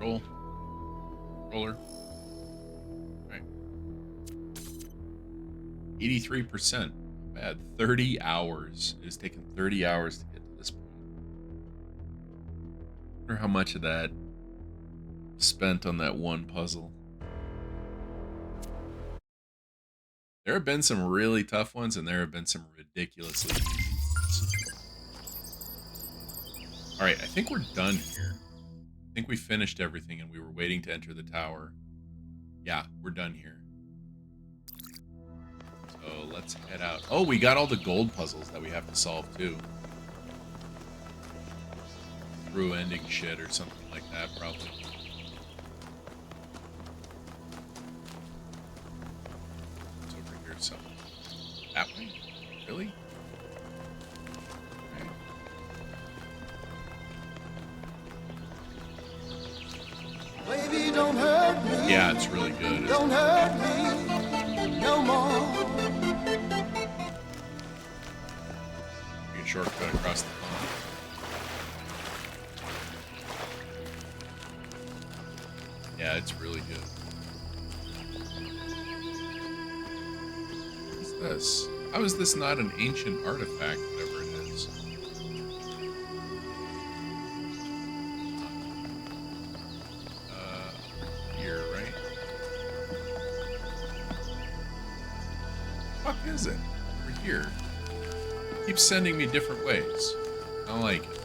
Roll. Roller. Alright. 83%. Bad. 30 hours. It has taken 30 hours to get to this point. I wonder how much of that spent on that one puzzle. There have been some really tough ones, and there have been some ridiculously easy ones. Alright, I think we're done here. I think we finished everything, and we were waiting to enter the tower. Yeah, we're done here. So let's head out. Oh, we got all the gold puzzles that we have to solve, too. Through ending shit or something like that, probably. It's over here somewhere. That way? Really? Okay. Baby, don't hurt me. Yeah, it's really good. Don't hurt me no more. You can shortcut across the pond. Yeah, it's really good. What's this? How is this not an ancient artifact, whatever it is? Here, right? Fuck is it? Over here. It keeps sending me different ways. I don't like it.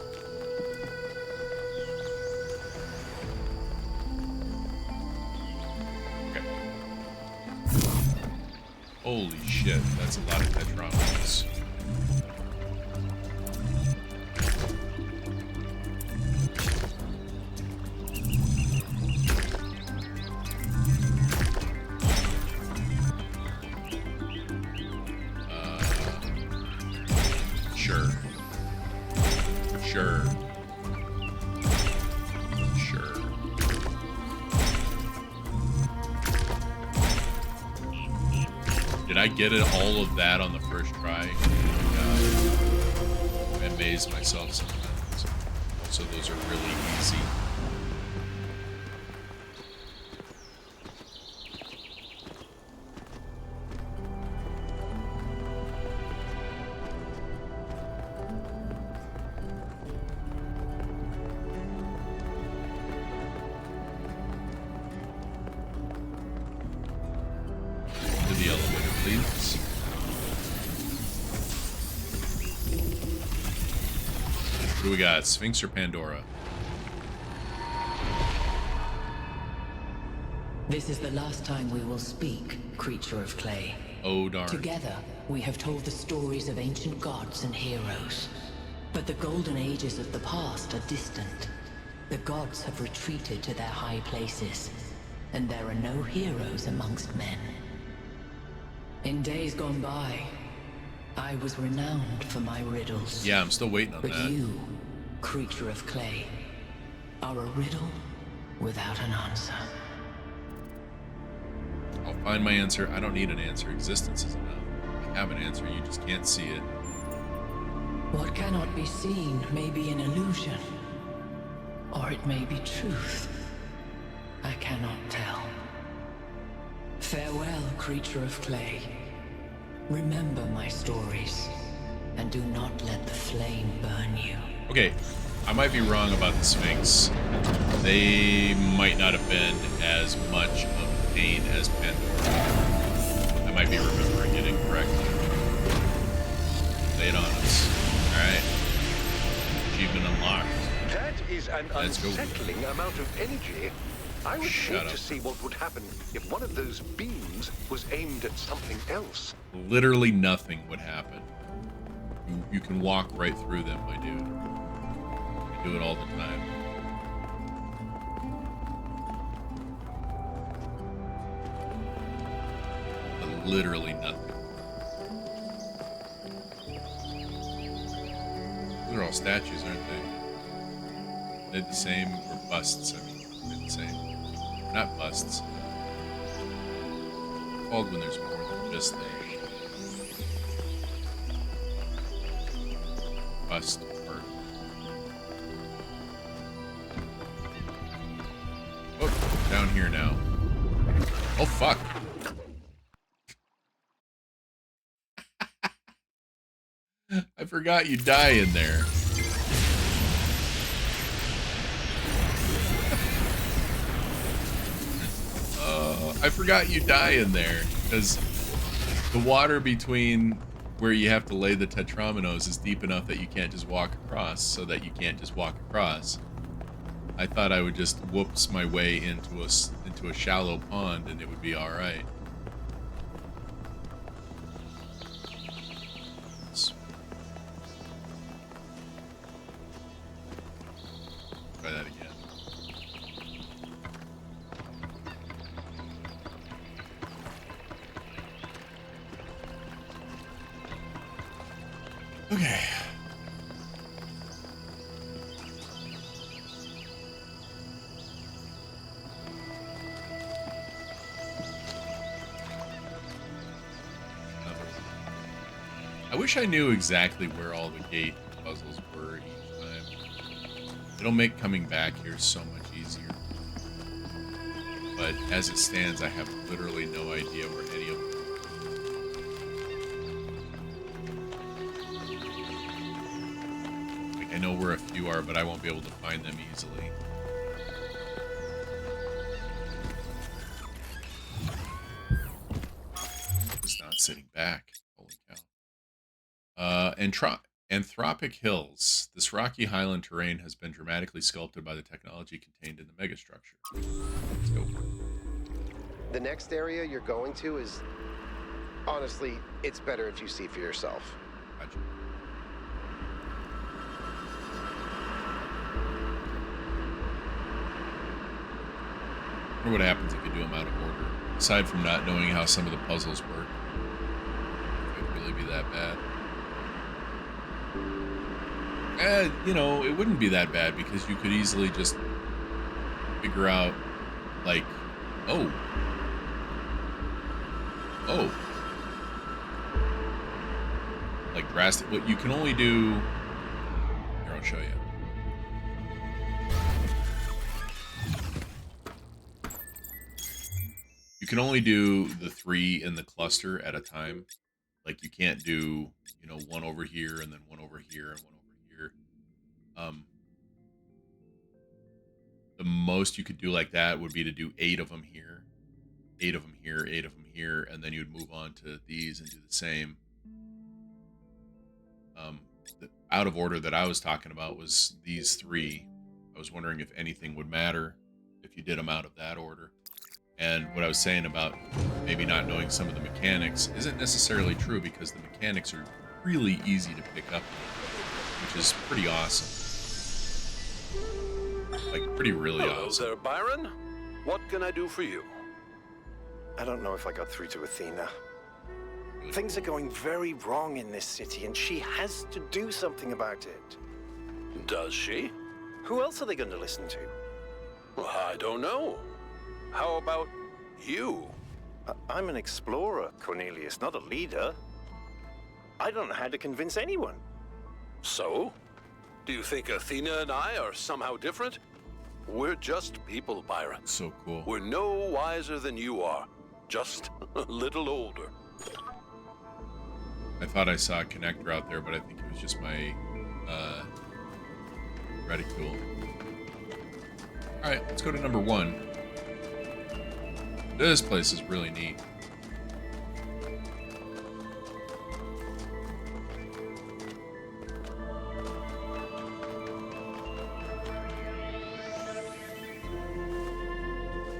Holy shit, that's a lot of Tetropolis. Sure. Sure. Sure. Did I get it all of that on the first try? Oh my God. I amaze myself sometimes. Also, those are really easy. To the elevator, please. What do we got? Sphinx or Pandora? This is the last time we will speak, creature of clay. Oh, darn. Together, we have told the stories of ancient gods and heroes. But the golden ages of the past are distant. The gods have retreated to their high places, and there are no heroes amongst men. In days gone by, I was renowned for my riddles. Yeah, I'm still waiting on But that. you, creature of clay, are a riddle without an answer. I'll find my answer. I don't need an answer. Existence is enough. I have an answer. You just can't see it. What cannot be seen may be an illusion, or it may be truth. I cannot tell. Farewell, creature of clay. Remember my stories, and do not let the flame burn you. Okay, I might be wrong about the Sphinx. They might not have been as much of pain as Pandora. I might be remembering it incorrectly. Lay it on us. Alright. Achievement unlocked. That is an Let's go. unsettling amount of energy. I would Shut hate up. to see what would happen if one of those beams was aimed at something else. Literally nothing would happen. You can walk right through them, my dude. You do it all the time. But literally nothing. Those are all statues, aren't they? They're the same, or busts, I mean. They're the same. Not busts. Called when there's more than just the bust part. here now. Oh, fuck. I forgot you die in there. I forgot you die in there, because the water between where you have to lay the tetrominos is deep enough that you can't just walk across, so that you can't just walk across. I thought I would just whoops my way into a shallow pond and it would be all right. Try that again. Okay. I wish I knew exactly where all the gate puzzles were each time. It'll make coming back here so much easier. But as it stands, I have literally no idea where any of them are. Like, I know where a few are, but I won't be able to find them easily. It's not sitting back. Holy cow. Anthropic Hills. This rocky highland terrain has been dramatically sculpted by the technology contained in the megastructure. Let's go. The next area you're going to is... Honestly, it's better if you see for yourself. Gotcha. I wonder what happens if you do them out of order. Aside from not knowing how some of the puzzles work. It would really be that bad. You know, it wouldn't be that bad because you could easily just figure out, like, oh, like drastic. What you can only do. Here, I'll show you. You can only do the 3 in the cluster at a time. Like, you can't do, you know, one over here and then one over here and one over here. The most you could do like that would be to do 8 of them here, 8 of them here, 8 of them here, and then you'd move on to these and do the same. The out of order that I was talking about was these 3. I was wondering if anything would matter if you did them out of that order. And what I was saying about maybe not knowing some of the mechanics isn't necessarily true, because the mechanics are really easy to pick up, which is pretty awesome. Like, really Hello awesome. there, Byron. What can I do for you? I don't know if I got through to Athena. Things are going very wrong in this city, and she has to do something about it. Does she? Who else are they going to listen to? Well, I don't know. How about you? I'm an explorer, Cornelius, not a leader. I don't know how to convince anyone. So? Do you think Athena and I are somehow different? We're just people, Byron. So cool. We're no wiser than you are, just a little older. I thought I saw a connector out there, but I think it was just my reticule. All right, let's go to number 1. This place is really neat.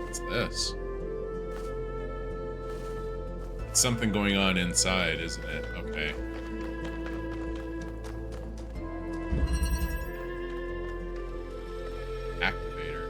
What's this? It's something going on inside, isn't it? Okay. Activator.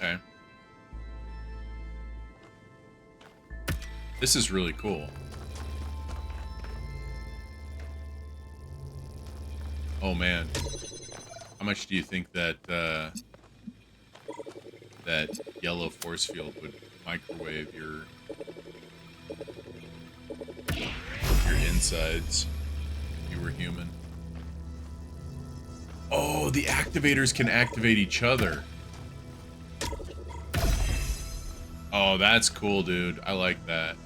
Okay. This is really cool. Oh man, how much do you think that that yellow force field would microwave your insides if you were human? Oh, the activators can activate each other. Oh, that's cool, dude. I like that.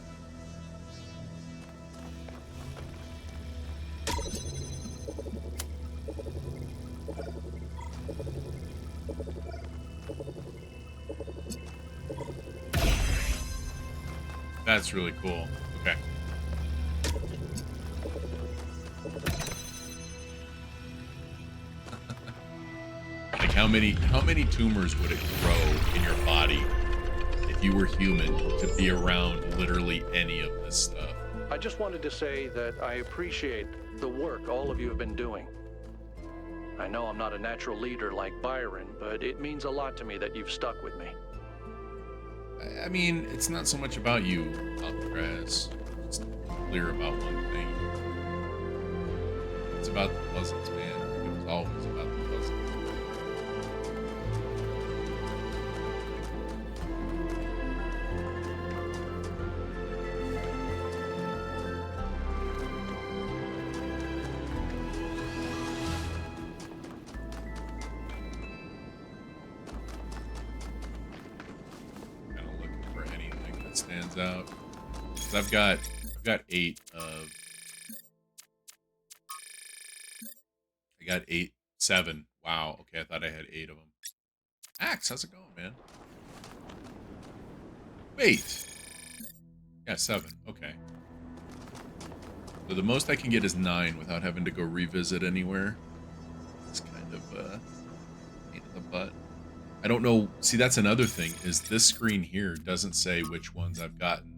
That's really cool. Okay. Like how many tumors would it grow in your body if you were human to be around literally any of this stuff? I just wanted to say that I appreciate the work all of you have been doing. I know I'm not a natural leader like Byron, but it means a lot to me that you've stuck with me. I mean, it's not so much about you, Alcatraz. Just clear about one thing. It's about the puzzles, man. It was always about the puzzles. Stands out. So I've got 8 of. I got 7. Wow. Okay, I thought I had 8 of them. Axe, how's it going, man? Wait. Yeah, 7. Okay. So the most I can get is 9 without having to go revisit anywhere. It's kind of pain in the butt. I don't know. See, that's another thing, is this screen here doesn't say which ones I've gotten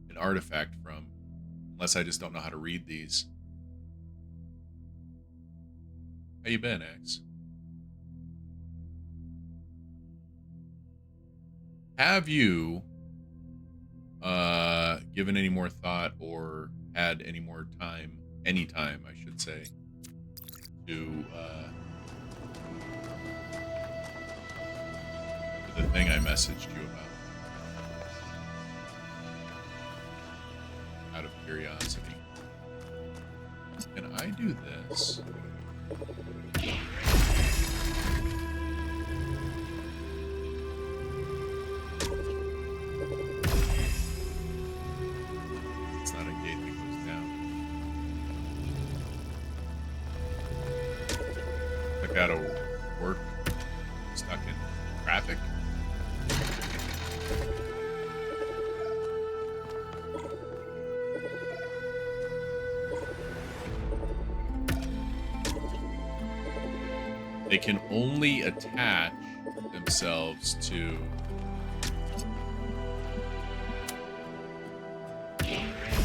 an artifact from, unless I just don't know how to read these. How you been, X? Have you given any more thought or had any more time, any time, I should say, to the thing I messaged you about? Out of curiosity. Can I do this? It's not a gate that goes down. I gotta work stuck in traffic. They can only attach themselves to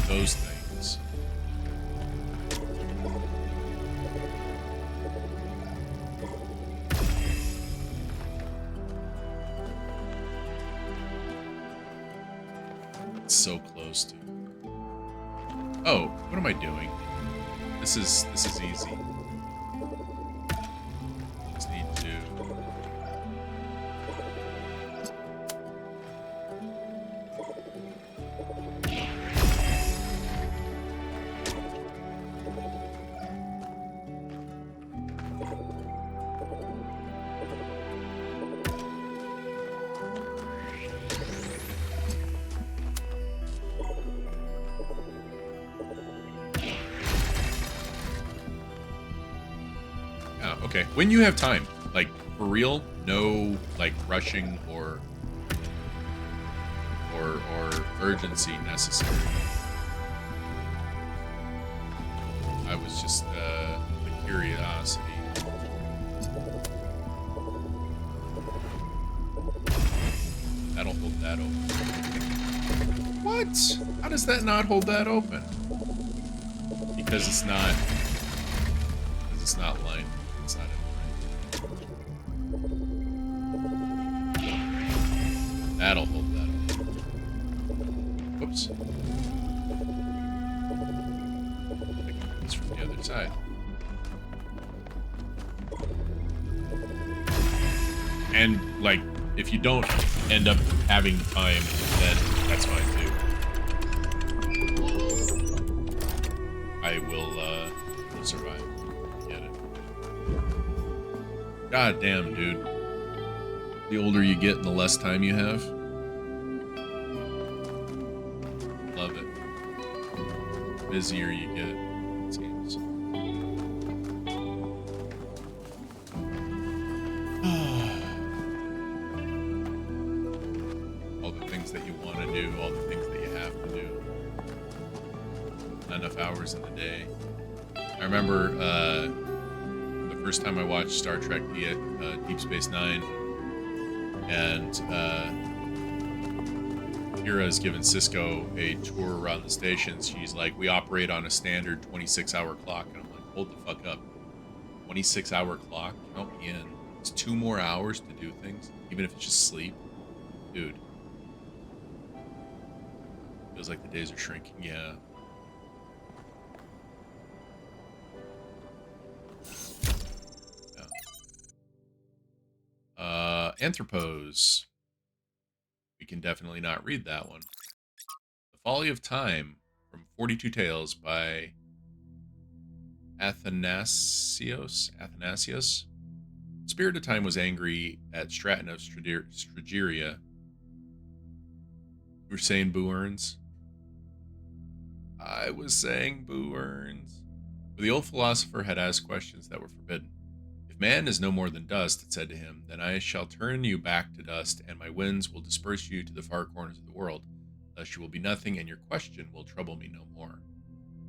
those things. It's so close to. Oh, what am I doing? This is easy. Just need to. Okay, when you have time, like for real, no like rushing or urgency necessary. I was just the curiosity. That'll hold that open. What? How does that not hold that open? Because it's not lined. It's not in line. That'll hold that open. Whoops. side. And, like, if you don't end up having time, then that's fine, too. I will survive. Get it. God damn, dude. The older you get and the less time you have. Love it. The busier you get, it seems. All the things that you want to do, all the things that you have to do. Not enough hours in the day. I remember the first time I watched Star Trek Deep Space Nine, and Kira's given Cisco a tour around the station. She's like, we operate on a standard 26-hour clock. And I'm like, hold the fuck up. 26-hour clock? Count me in. It's 2 more hours to do things, even if it's just sleep. Dude. Feels like the days are shrinking. Yeah. Anthropos. We can definitely not read that one. The Folly of Time from 42 Tales by Athanasios. Spirit of Time was angry at Stratton of Strageria. You were saying Boo Earns? I was saying Boo Earns. For the old philosopher had asked questions that were forbidden. If man is no more than dust, it said to him, then I shall turn you back to dust, and my winds will disperse you to the far corners of the world. Thus you will be nothing, and your question will trouble me no more.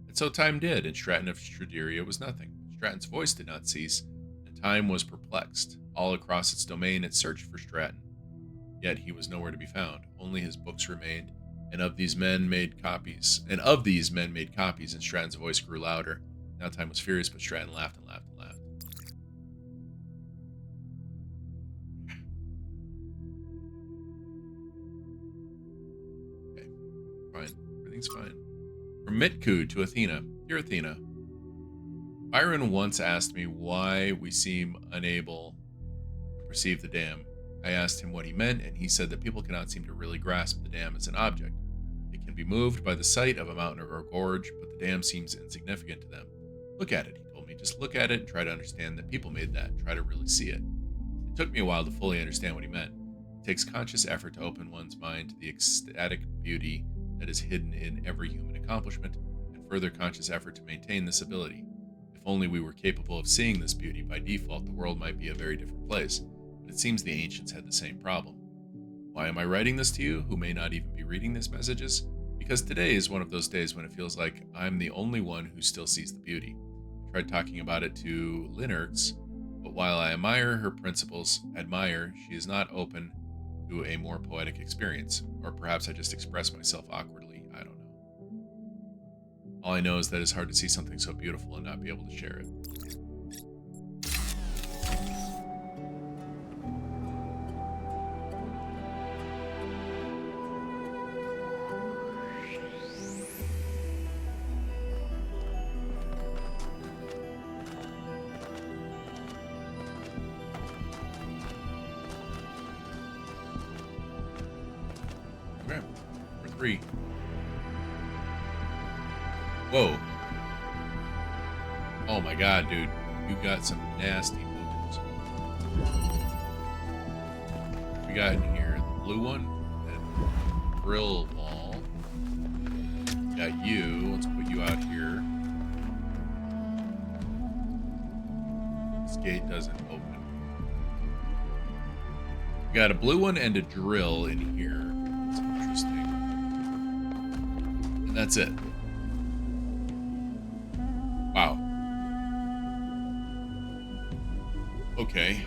And so time did, and Stratton of Straderia was nothing. Stratton's voice did not cease, and time was perplexed. All across its domain it searched for Stratton. Yet he was nowhere to be found. Only his books remained, and of these men made copies. And Stratton's voice grew louder. Now time was furious, but Stratton laughed and laughed and laughed. Fine. Everything's fine. From Mitku to Athena. Dear Athena, Byron once asked me why we seem unable to perceive the dam. I asked him what he meant, and he said that people cannot seem to really grasp the dam as an object. It can be moved by the sight of a mountain or a gorge, but the dam seems insignificant to them. Look at it, he told me. Just look at it and try to understand that people made that. Try to really see it. It took me a while to fully understand what he meant. It takes conscious effort to open one's mind to the ecstatic beauty that is hidden in every human accomplishment, and further conscious effort to maintain this ability. If only we were capable of seeing this beauty by default, the world might be a very different place. But it seems the ancients had the same problem. Why am I writing this to you, who may not even be reading these messages? Because today is one of those days when it feels like I'm the only one who still sees the beauty. I tried talking about it to Linnerx, but while I admire her principles, she is not open to a more poetic experience. Or perhaps I just express myself awkwardly, I don't know. All I know is that it's hard to see something so beautiful and not be able to share it. Okay, for 3. Whoa. Oh my god, dude. You got some nasty moves. We got in here the blue one, and drill ball. Got you. Let's put you out here. This gate doesn't open. We got a blue one and a drill in here. That's interesting. And that's it. Wow. Okay.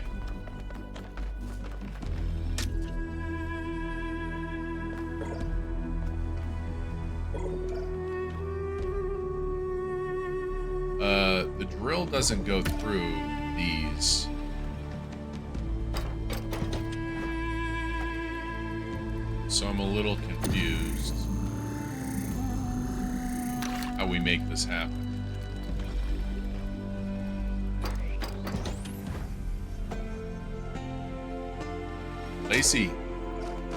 The drill doesn't go through these. So I'm a little confused how we make this happen. Lacey,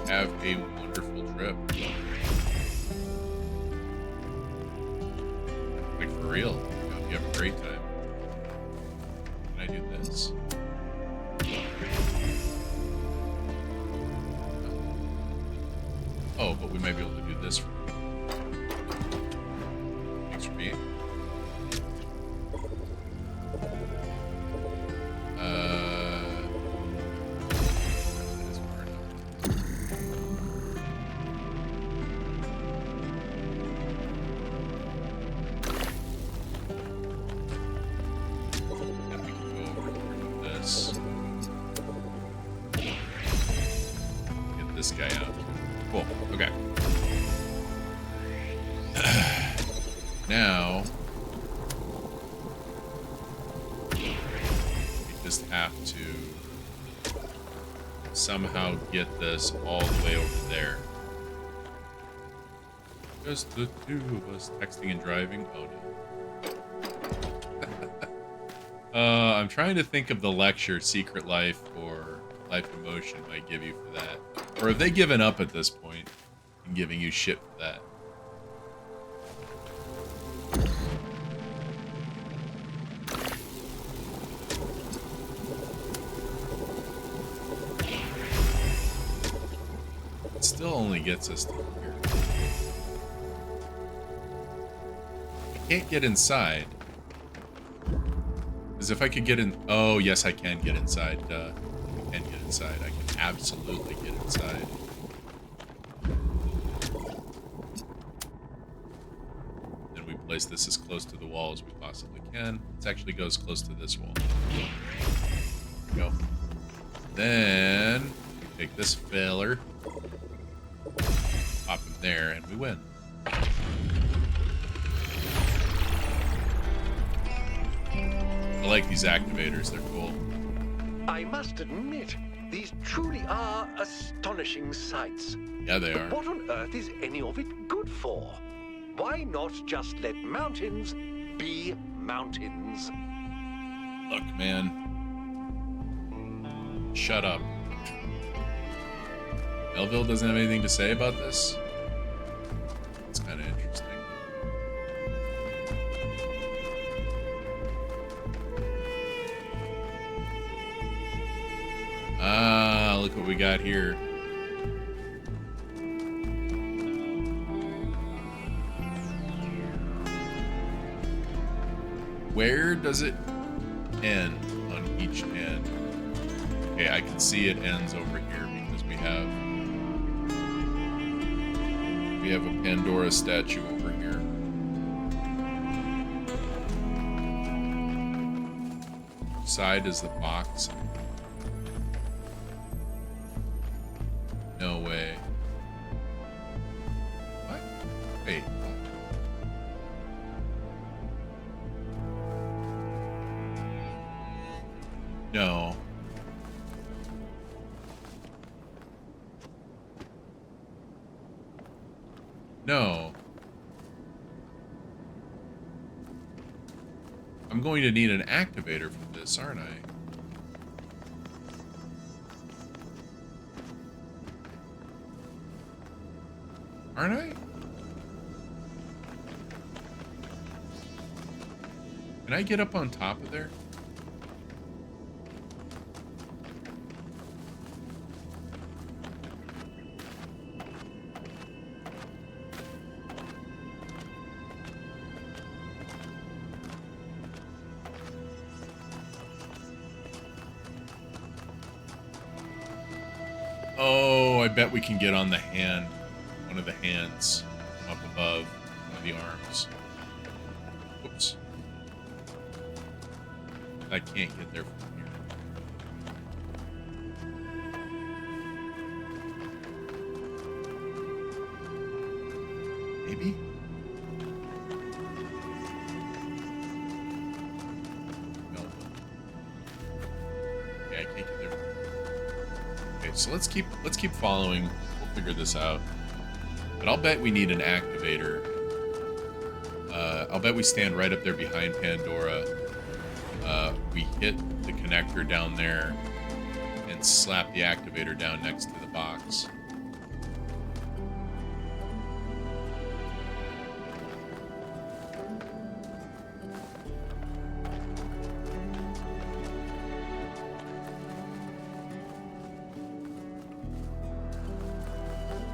have a wonderful trip. Like, for real. I hope you have a great time. Can I do this? Oh, but we might be able to do this for you. Thanks for being. That's hard. And we can go over to this. Get this guy out. Cool. Okay. Now we just have to somehow get this all the way over there. Just the two of us texting and driving. Oh no. I'm trying to think of the lecture Secret Life or Life in Motion might give you for that. Or have they given up at this point and giving you shit for that? It still only gets us to here. I can't get inside. Because if I could get in... Oh, yes, I can get inside. I can get inside. I can absolutely get inside. Then we place this as close to the wall as we possibly can. This actually goes close to this wall. There we go. Then we take this filler, pop him there, and we win. I like these activators, they're cool. I must admit, these truly are astonishing sights. Yeah, they are. What on earth is any of it good for? Why not just let mountains be mountains? Look, man. Shut up. Melville doesn't have anything to say about this? It's kind of interesting. Ah, look what we got here. Where does it end on each end? Okay, I can see it ends over here because we have a Pandora statue over here. Which side is the box? No way. What? Wait. No. No. I'm going to need an activator for this, aren't I? Aren't I? Can I get up on top of there? Oh, I bet we can get on the hand. One of the hands up above, one of the arms. Oops. I can't get there from here. Maybe? No. Yeah, I can't get there. Okay, so let's keep following. We'll figure this out. But I'll bet we need an activator. I'll bet we stand right up there behind Pandora. We hit the connector down there, and slap the activator down next to the box.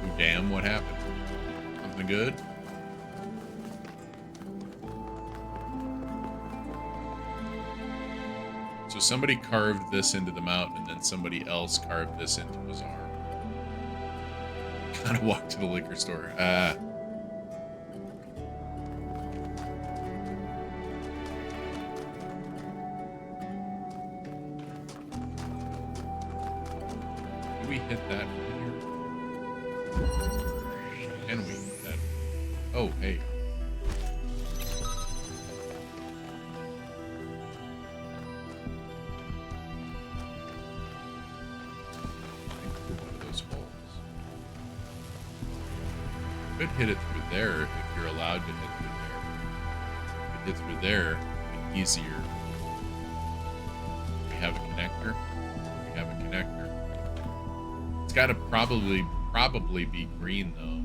Oh, damn, what happened? Something good? So somebody carved this into the mountain, and then somebody else carved this into his arm. Kind of walked to the liquor store. Did we hit that from here? Can we hit that? Oh, hey. Could hit it through there if you're allowed to hit through there. If you hit through there, it'd be easier. We have a connector. We have a connector. It's got to probably be green though.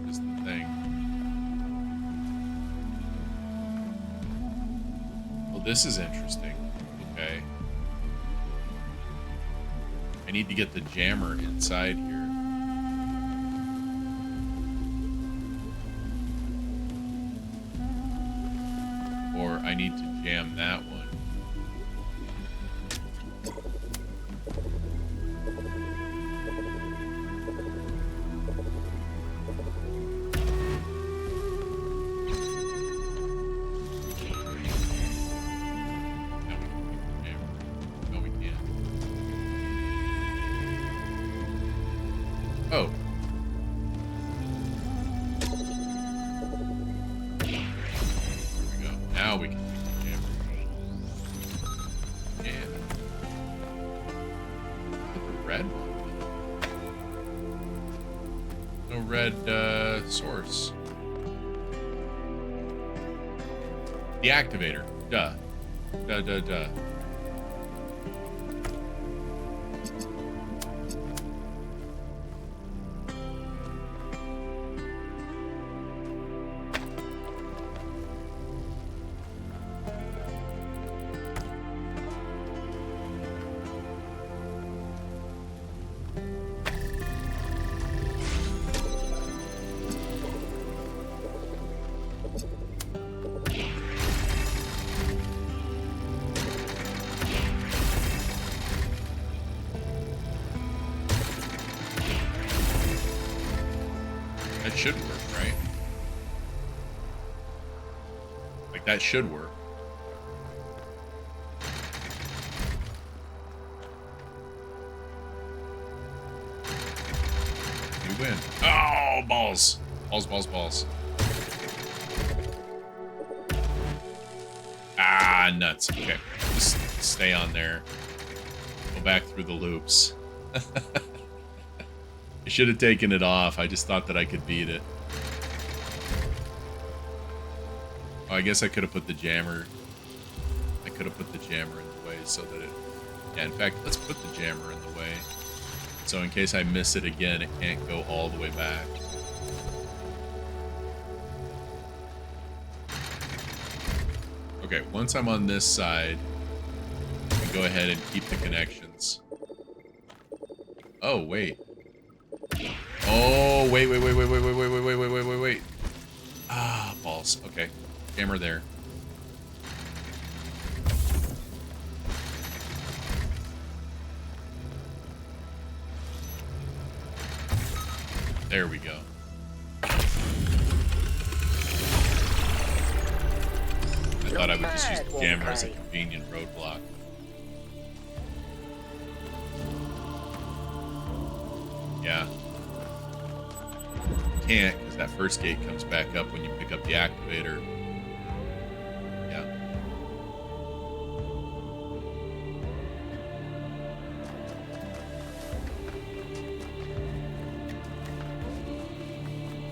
Is the thing. Well, this is interesting. Okay. I need to get the jammer inside here. Or I need to jam that one. No, we can't. Oh. Now we can use the jammer. And hit the red one. No red source. The activator. Duh. Duh. That should work, right? Like, that should work. You win. Oh, balls. Balls. Ah, nuts. Okay. Just stay on there. Go back through the loops. I should have taken it off. I just thought that I could beat it. Oh, I guess I could have put the jammer. I could have put the jammer in the way so that it... Yeah, in fact, let's put the jammer in the way. So in case I miss it again, it can't go all the way back. Okay, once I'm on this side, I can go ahead and keep the connections. Oh, wait. Oh, wait. Ah, balls. Okay. Jammer there. There we go. I thought I would just use the jammer as a convenient roadblock. Yeah. Can't, because that first gate comes back up when you pick up the activator. Yeah.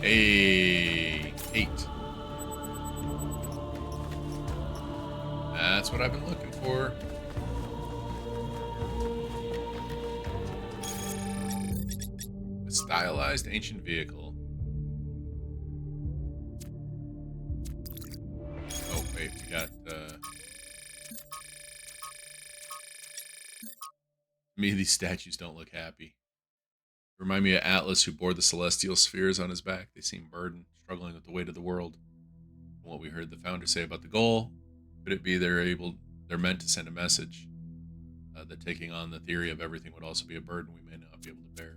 Hey, 8. That's what I've been looking for. A stylized ancient vehicle. Oh, wait, we got, me, these statues don't look happy. Remind me of Atlas, who bore the celestial spheres on his back. They seem burdened, struggling with the weight of the world. From what we heard the founder say about the goal, could it be they're meant to send a message that taking on the theory of everything would also be a burden we may not be able to bear?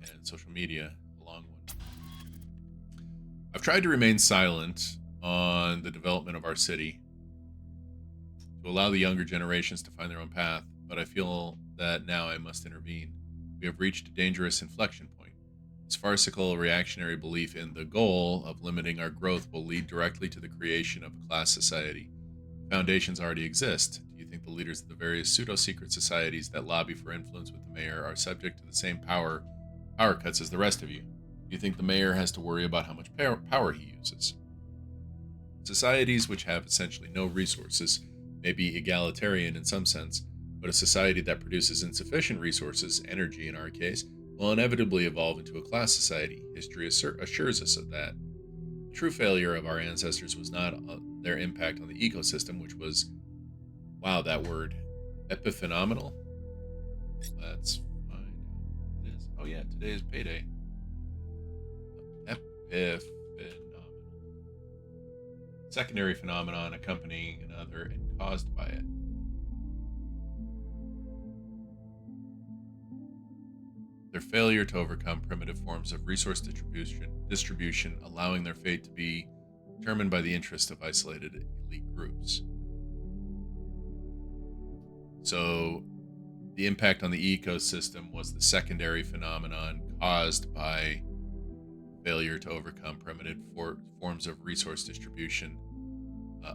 And social media, a long one. I've tried to remain silent on the development of our city to allow the younger generations to find their own path, but I feel that now I must intervene. We have reached a dangerous inflection point. This farcical reactionary belief in the goal of limiting our growth will lead directly to the creation of a class society. Foundations already exist. Do you think the leaders of the various pseudo-secret societies that lobby for influence with the mayor are subject to the same power cuts as the rest of you? Do you think the mayor has to worry about how much power he uses? Societies which have essentially no resources may be egalitarian in some sense, but a society that produces insufficient resources, energy in our case, will inevitably evolve into a class society. History assures us of that. The true failure of our ancestors was not their impact on the ecosystem, which was, wow, that word, epiphenomenal? Let's find out what it is. Oh yeah, today is payday. Epiphenomenal. Secondary phenomenon accompanying another and caused by it. Their failure to overcome primitive forms of resource distribution, allowing their fate to be determined by the interests of isolated elite groups. So, the impact on the ecosystem was the secondary phenomenon caused by failure to overcome primitive forms of resource distribution,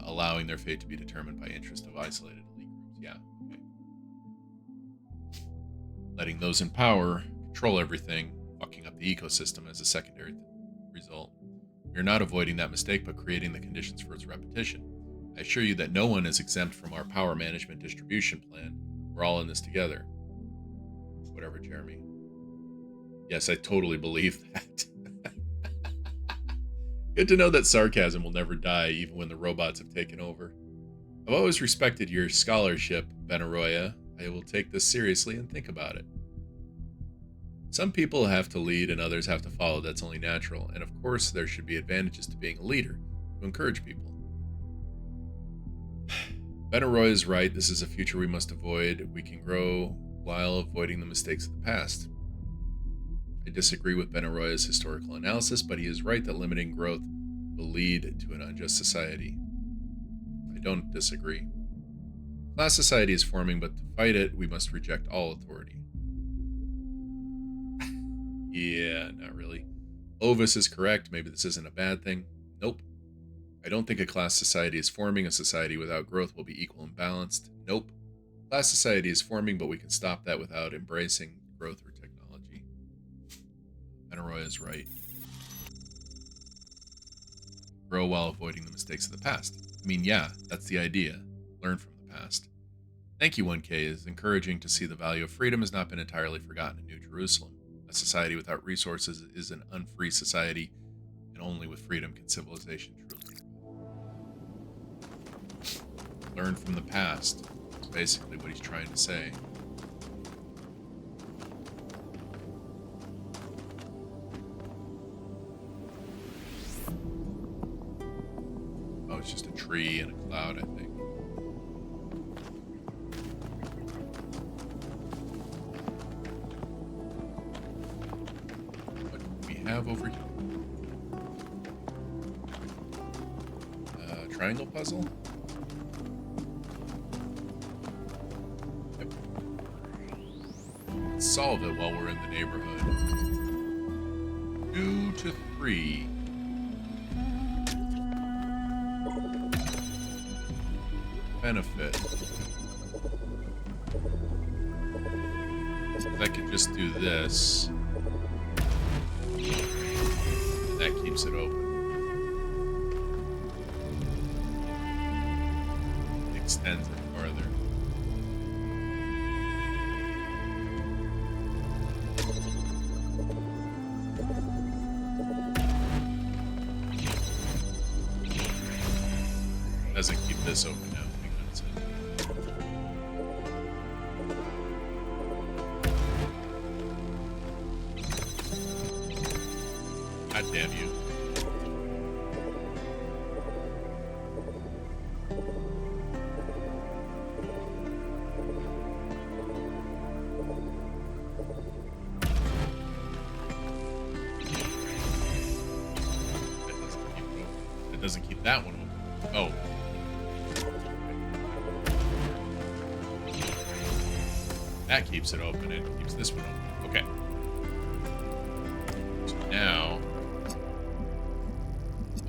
allowing their fate to be determined by interest of isolated elite groups. Yeah, okay. Letting those in power control everything, fucking up the ecosystem as a secondary result. We are not avoiding that mistake, but creating the conditions for its repetition. I assure you that no one is exempt from our power management distribution plan. We're all in this together. Whatever, Jeremy. Yes, I totally believe that. Good to know that sarcasm will never die, even when the robots have taken over. I've always respected your scholarship, Benaroya. I will take this seriously and think about it. Some people have to lead and others have to follow. That's only natural. And of course, there should be advantages to being a leader, to encourage people. Benaroya is right. This is a future we must avoid. We can grow while avoiding the mistakes of the past. I disagree with Benaroya's historical analysis, but he is right that limiting growth will lead to an unjust society. I don't disagree. Class society is forming, but to fight it, we must reject all authority. Yeah, not really. Ovis is correct. Maybe this isn't a bad thing. Nope. I don't think a class society is forming. A society without growth will be equal and balanced. Nope. Class society is forming, but we can stop that without embracing growth or technology. Benaroya is right. Grow while avoiding the mistakes of the past. I mean, yeah, that's the idea. Learn from the past. Thank you, 1K. It is encouraging to see the value of freedom has not been entirely forgotten in New Jerusalem. A society without resources is an unfree society, and only with freedom can civilization truly thrive. Learn from the past. That's basically what he's trying to say. Oh, it's just a tree and a cloud, I think. Have over here. Triangle puzzle? Yep. Let's solve it while we're in the neighborhood. 2 to 3. Benefit. I could just do this. That keeps it open. It extends it farther. Doesn't keep this open now. Hang on a second. God damn you. That doesn't keep that one open. Oh. That keeps it open. It keeps this one open. Okay. So now...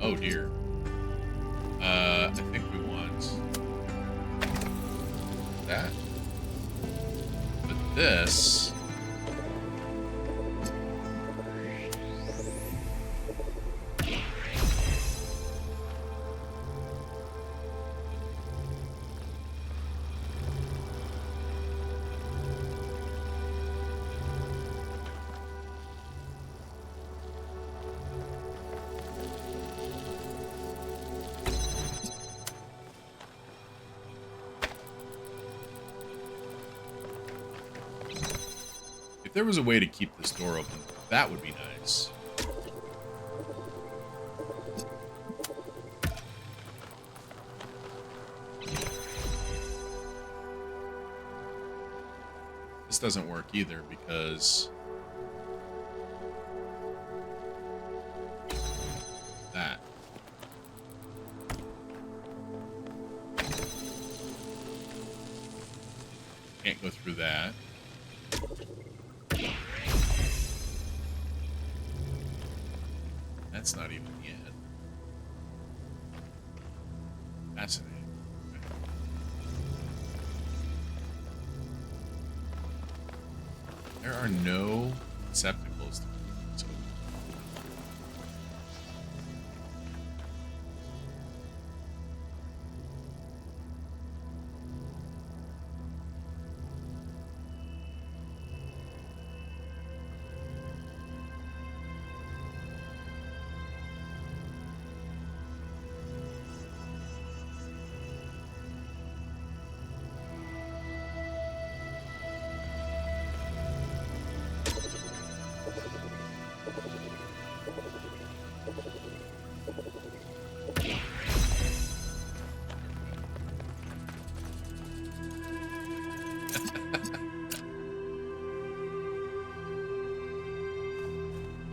Oh, dear. I think we want... that. But this... If there was a way to keep this door open, that would be nice. This doesn't work either because that. Can't go through that. That's not even the end. Fascinating. There are no receptacles to keep this open.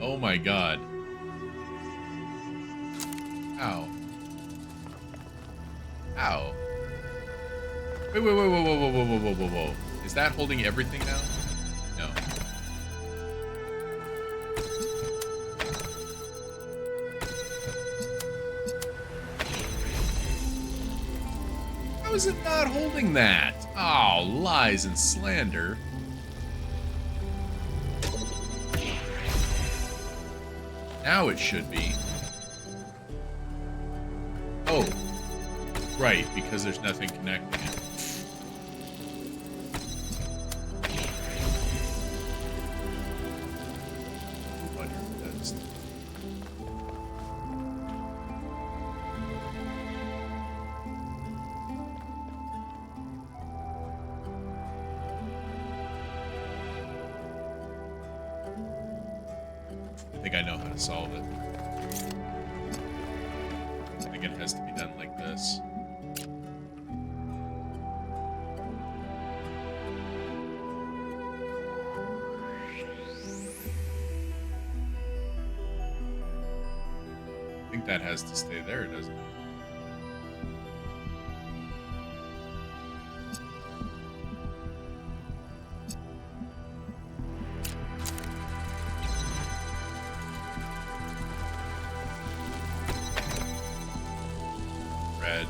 Oh my god. Ow. Ow. Wait, wait, wait, whoa, whoa, whoa, whoa, whoa, whoa, whoa, whoa. Is that holding everything now? No. How is it not holding that? Oh, lies and slander. Now it should be. Oh. Right, because there's nothing connecting it. Wonder if that's... I think I know how to solve it. I think it has to be done like this. I think that has to stay there, doesn't it? Red.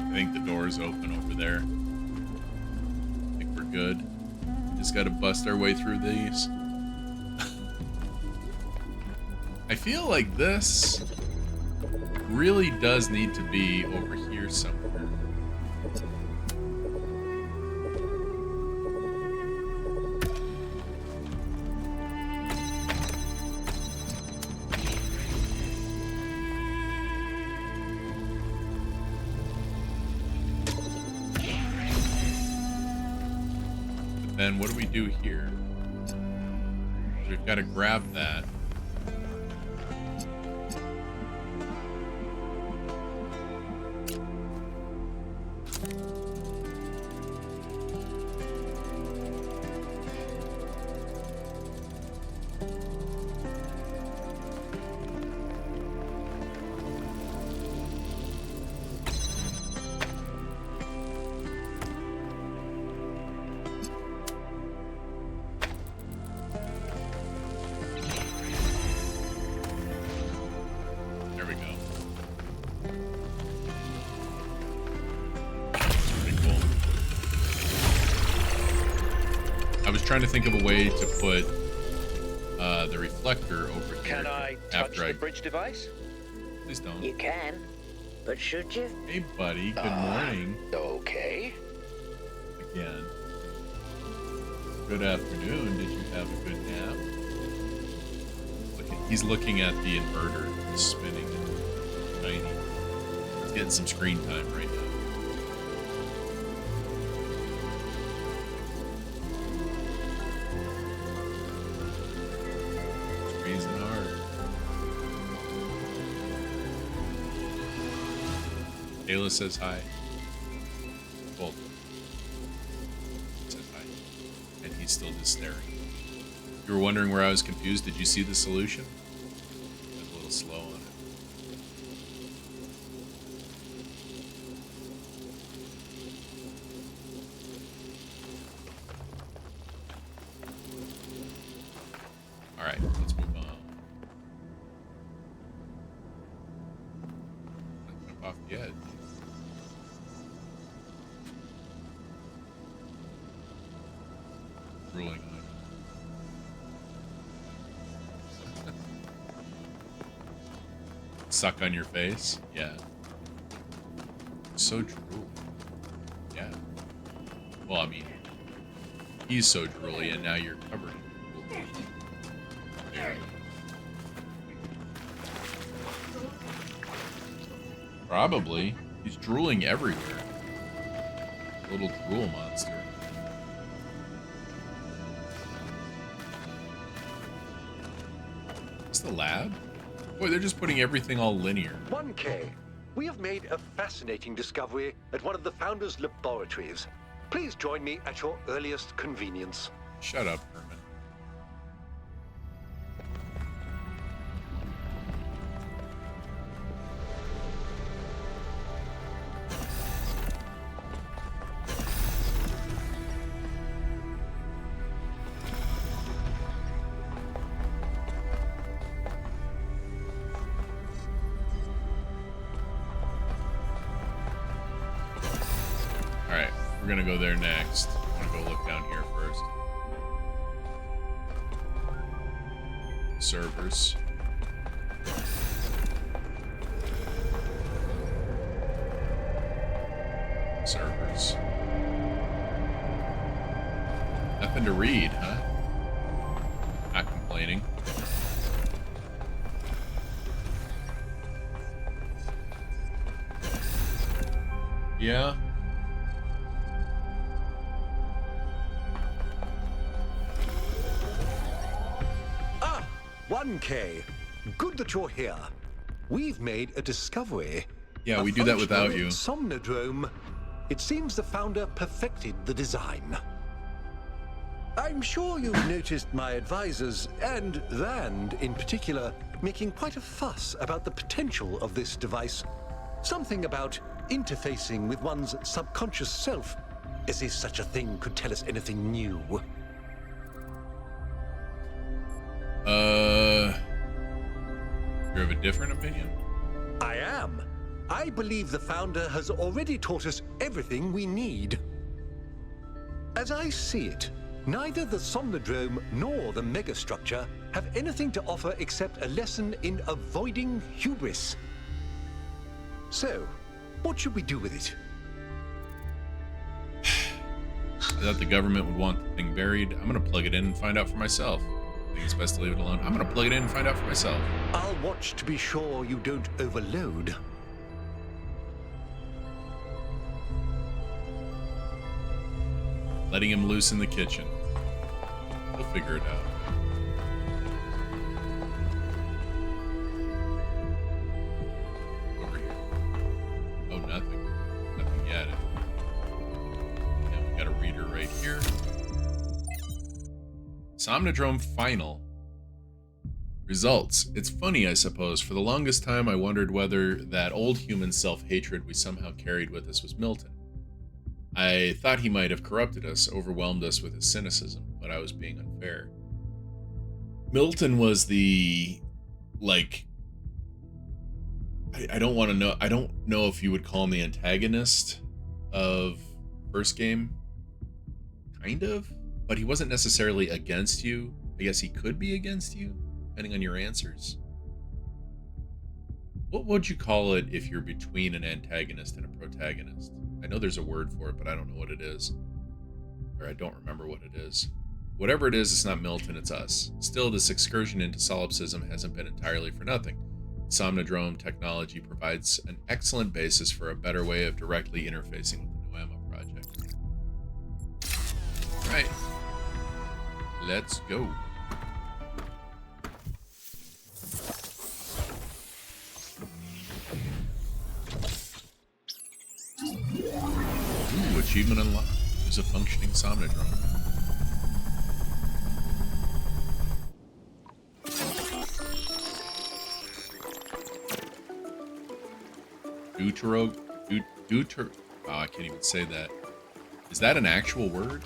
I think the door is open over there. I think we're good. Just gotta bust our way through these. I feel like this really does need to be over here somewhere. But then what do we do here? We've got to grab that. There we go. Pretty cool. I was trying to think of a way to put the reflector over here. Can I touch after the bridge device? Please don't. You can, but should you? Hey, buddy. Good morning. Okay. Again. Good afternoon. Did you have a good nap? He's looking at the inverter. It's spinning and tiny. He's getting some screen time right now. Squeezing hard. Ayla says hi. Well, says hi. And he's still just staring. You were wondering where I was confused. Did you see the solution? I'm a little slow on it. All right, let's move on. Jump off the edge. Ruling on it. Suck on your face? Yeah. So drooly. Yeah. Well, I mean, he's so drooly, and now you're covered in drool. There. Probably. He's drooling everywhere. Little drool monster. It's the lab? Boy, they're just putting everything all linear. 1K. We have made a fascinating discovery at one of the Founder's laboratories. Please join me at your earliest convenience. Shut up, Herman. Alright, we're gonna go there next. I wanna go look down here first. Servers. Servers. Nothing to read, huh? Not complaining. Yeah. Ah, 1K. Good that you're here. We've made a discovery. Yeah, A we do that without you. functional Somnodrome. It seems the Founder perfected the design. I'm sure you've noticed my advisors, and Rand in particular, making quite a fuss about the potential of this device. Something about interfacing with one's subconscious self, as if such a thing could tell us anything new. You have a different opinion? I am. I believe the Founder has already taught us everything we need. As I see it, neither the Somnodrome nor the megastructure have anything to offer except a lesson in avoiding hubris. So, what should we do with it? I thought the government would want the thing buried. I'm gonna plug it in and find out for myself. I think it's best to leave it alone. I'm gonna plug it in and find out for myself. I'll watch to be sure you don't overload. Letting him loose in the kitchen. We'll figure it out. Over here. Oh, nothing. Nothing yet. And we got a reader right here. Somnodrome Final. Results. It's funny, I suppose. For the longest time, I wondered whether that old human self-hatred we somehow carried with us was Milton. I thought he might have corrupted us, overwhelmed us with his cynicism, but I was being unfair. Milton was the, like, I don't want to know, I don't know if you would call him the antagonist of first game. Kind of, but he wasn't necessarily against you. I guess he could be against you, depending on your answers. What would you call it if you're between an antagonist and a protagonist? I know there's a word for it, but I don't know what it is. Or I don't remember what it is. Whatever it is, it's not Milton, it's us. Still, this excursion into solipsism hasn't been entirely for nothing. Somnodrome technology provides an excellent basis for a better way of directly interfacing with the Noema project. Right. Let's go. Ooh, achievement unlocked. Use a functioning Somnodrome. Oh, I can't even say that. Is that an actual word?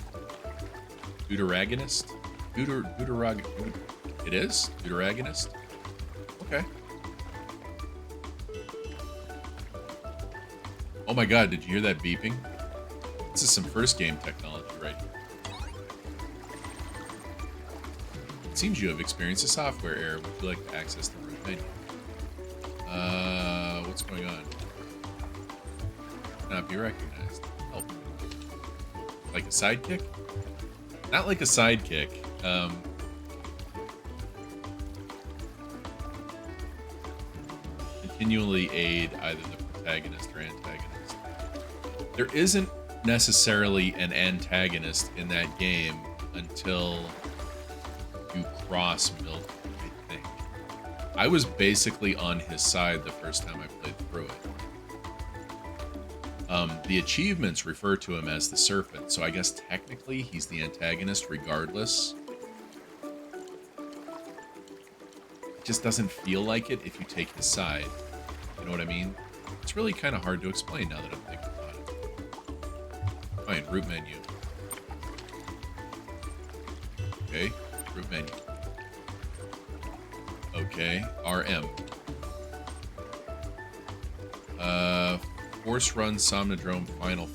Deuteragonist? It is? Deuteragonist? Okay. Oh my god, did you hear that beeping? This is some first game technology right here. It seems you have experienced a software error. Would you like to access the root menu? What's going on? Not be recognized. Help. Like a sidekick? Not like a sidekick. Continually aid either the protagonist or antagonist. There isn't necessarily an antagonist in that game until you cross Milton, I think. I was basically on his side the first time I played through it. The achievements refer to him as the Serpent, so I guess technically he's the antagonist regardless. It just doesn't feel like it if you take his side. You know what I mean? It's really kind of hard to explain now that I'm thinking about it. Fine, root menu. Okay, root menu. Okay, RM. Force run Somnodrome final.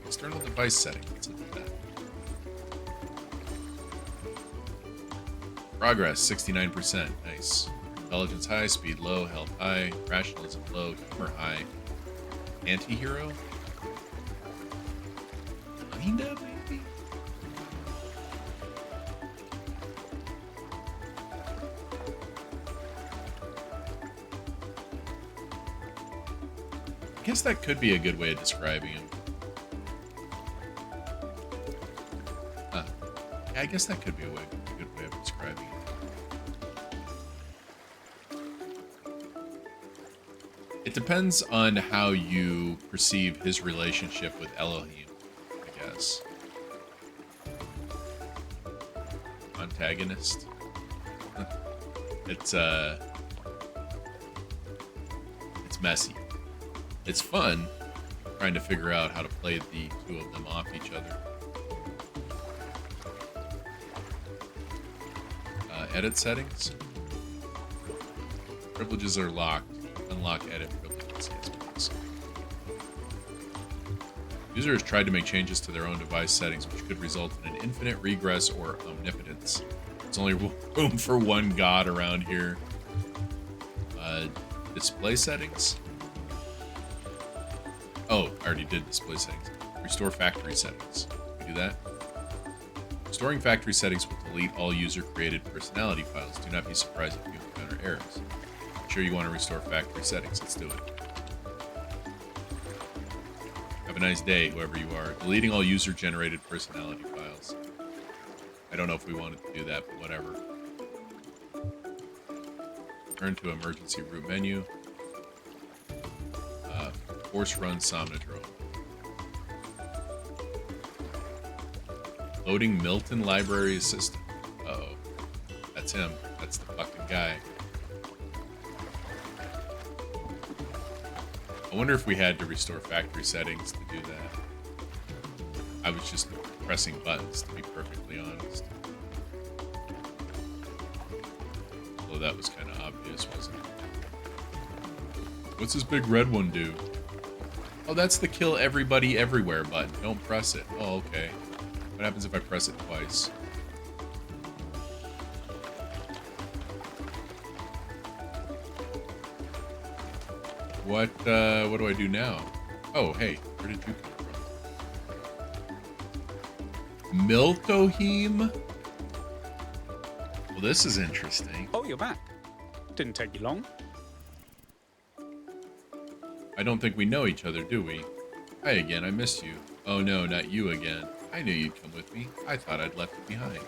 External device setting. Let's look at that. Progress 69%. Nice. Intelligence high, speed low, health high, rationalism low, humor high. Anti-hero? Kinda, maybe? I guess that could be a good way of describing him. Yeah, I guess that could be a good way of describing him. It depends on how you perceive his relationship with Elohim, I guess. Antagonist. It's messy. It's fun trying to figure out how to play the two of them off each other. Edit settings. Privileges are locked. Unlock edit privileges. Yes, please. Users tried to make changes to their own device settings, which could result in an infinite regress or omnipotence. There's only room for one god around here. Display settings? Oh, I already did display settings. Restore factory settings. Can we do that? Restoring factory settings will delete all user-created personality files. Do not be surprised if you encounter errors. I'm sure you want to restore factory settings. Let's do it. Have a nice day, whoever you are. Deleting all user-generated personality files. I don't know if we wanted to do that, but whatever. Turn to emergency route menu. Force run Somnodrome. Loading Milton Library Assistant. Uh-oh. That's him. That's the fucking guy. I wonder if we had to restore factory settings to do that. I was just pressing buttons, to be perfectly honest. Although that was kind of obvious, wasn't it? What's this big red one do? Oh, that's the kill everybody everywhere button. Don't press it. Oh, okay. What happens if I press it twice? What do I do now? Oh, hey, where did you come from? Miltoheme? Well, this is interesting. Oh, you're back. Didn't take you long. I don't think we know each other, do we? Hi again, I missed you. Oh no, not you again. I knew you'd come with me. I thought I'd left you behind.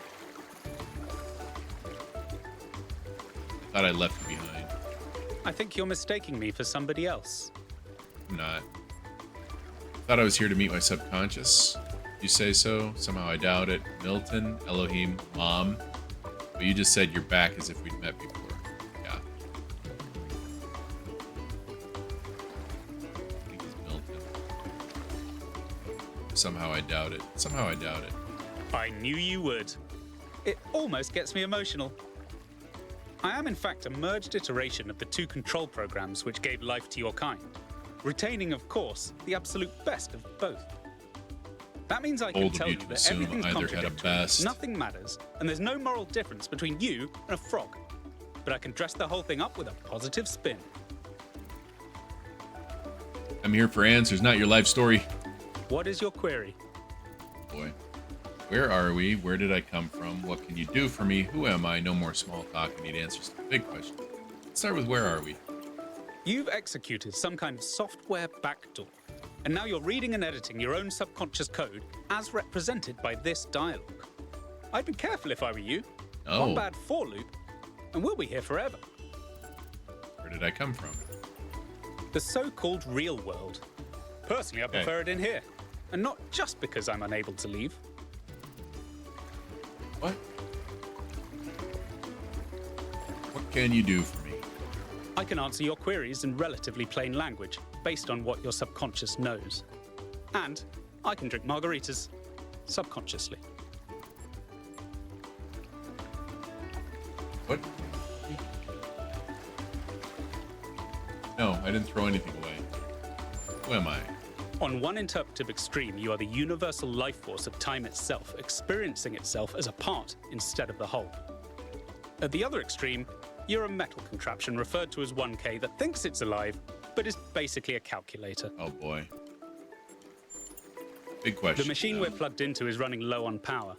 I think you're mistaking me for somebody else. I'm not. Thought I was here to meet my subconscious. You say so? Somehow I doubt it. Milton, Elohim, Mom. But you just said you're back as if we'd met before. Yeah. I think it's Milton. Somehow I doubt it. Somehow I doubt it. I knew you would. It almost gets me emotional. I am in fact a merged iteration of the two control programs which gave life to your kind, retaining, of course, the absolute best of both. That means I can Bold of tell you you to that assume everything's either had a contradictory, best. nothing matters, and there's no moral difference between you and a frog. But I can dress the whole thing up with a positive spin. I'm here for answers, not your life story. What is your query? Boy. Where are we? Where did I come from? What can you do for me? Who am I? No more small talk. I need answers to the big question. Let's start with where are we? You've executed some kind of software backdoor, and now you're reading and editing your own subconscious code as represented by this dialogue. I'd be careful if I were you. Oh. One bad for loop, and we'll be here forever. Where did I come from? The so-called real world. Personally, I prefer it in here, and not just because I'm unable to leave. What? What can you do for me? I can answer your queries in relatively plain language, based on what your subconscious knows. And I can drink margaritas, subconsciously. What? No, I didn't throw anything away. Who am I? On one interpretive extreme, you are the universal life force of time itself, experiencing itself as a part instead of the whole. At the other extreme, you're a metal contraption referred to as 1K that thinks it's alive, but is basically a calculator. Oh boy. Big question. The machine we're plugged into is running low on power.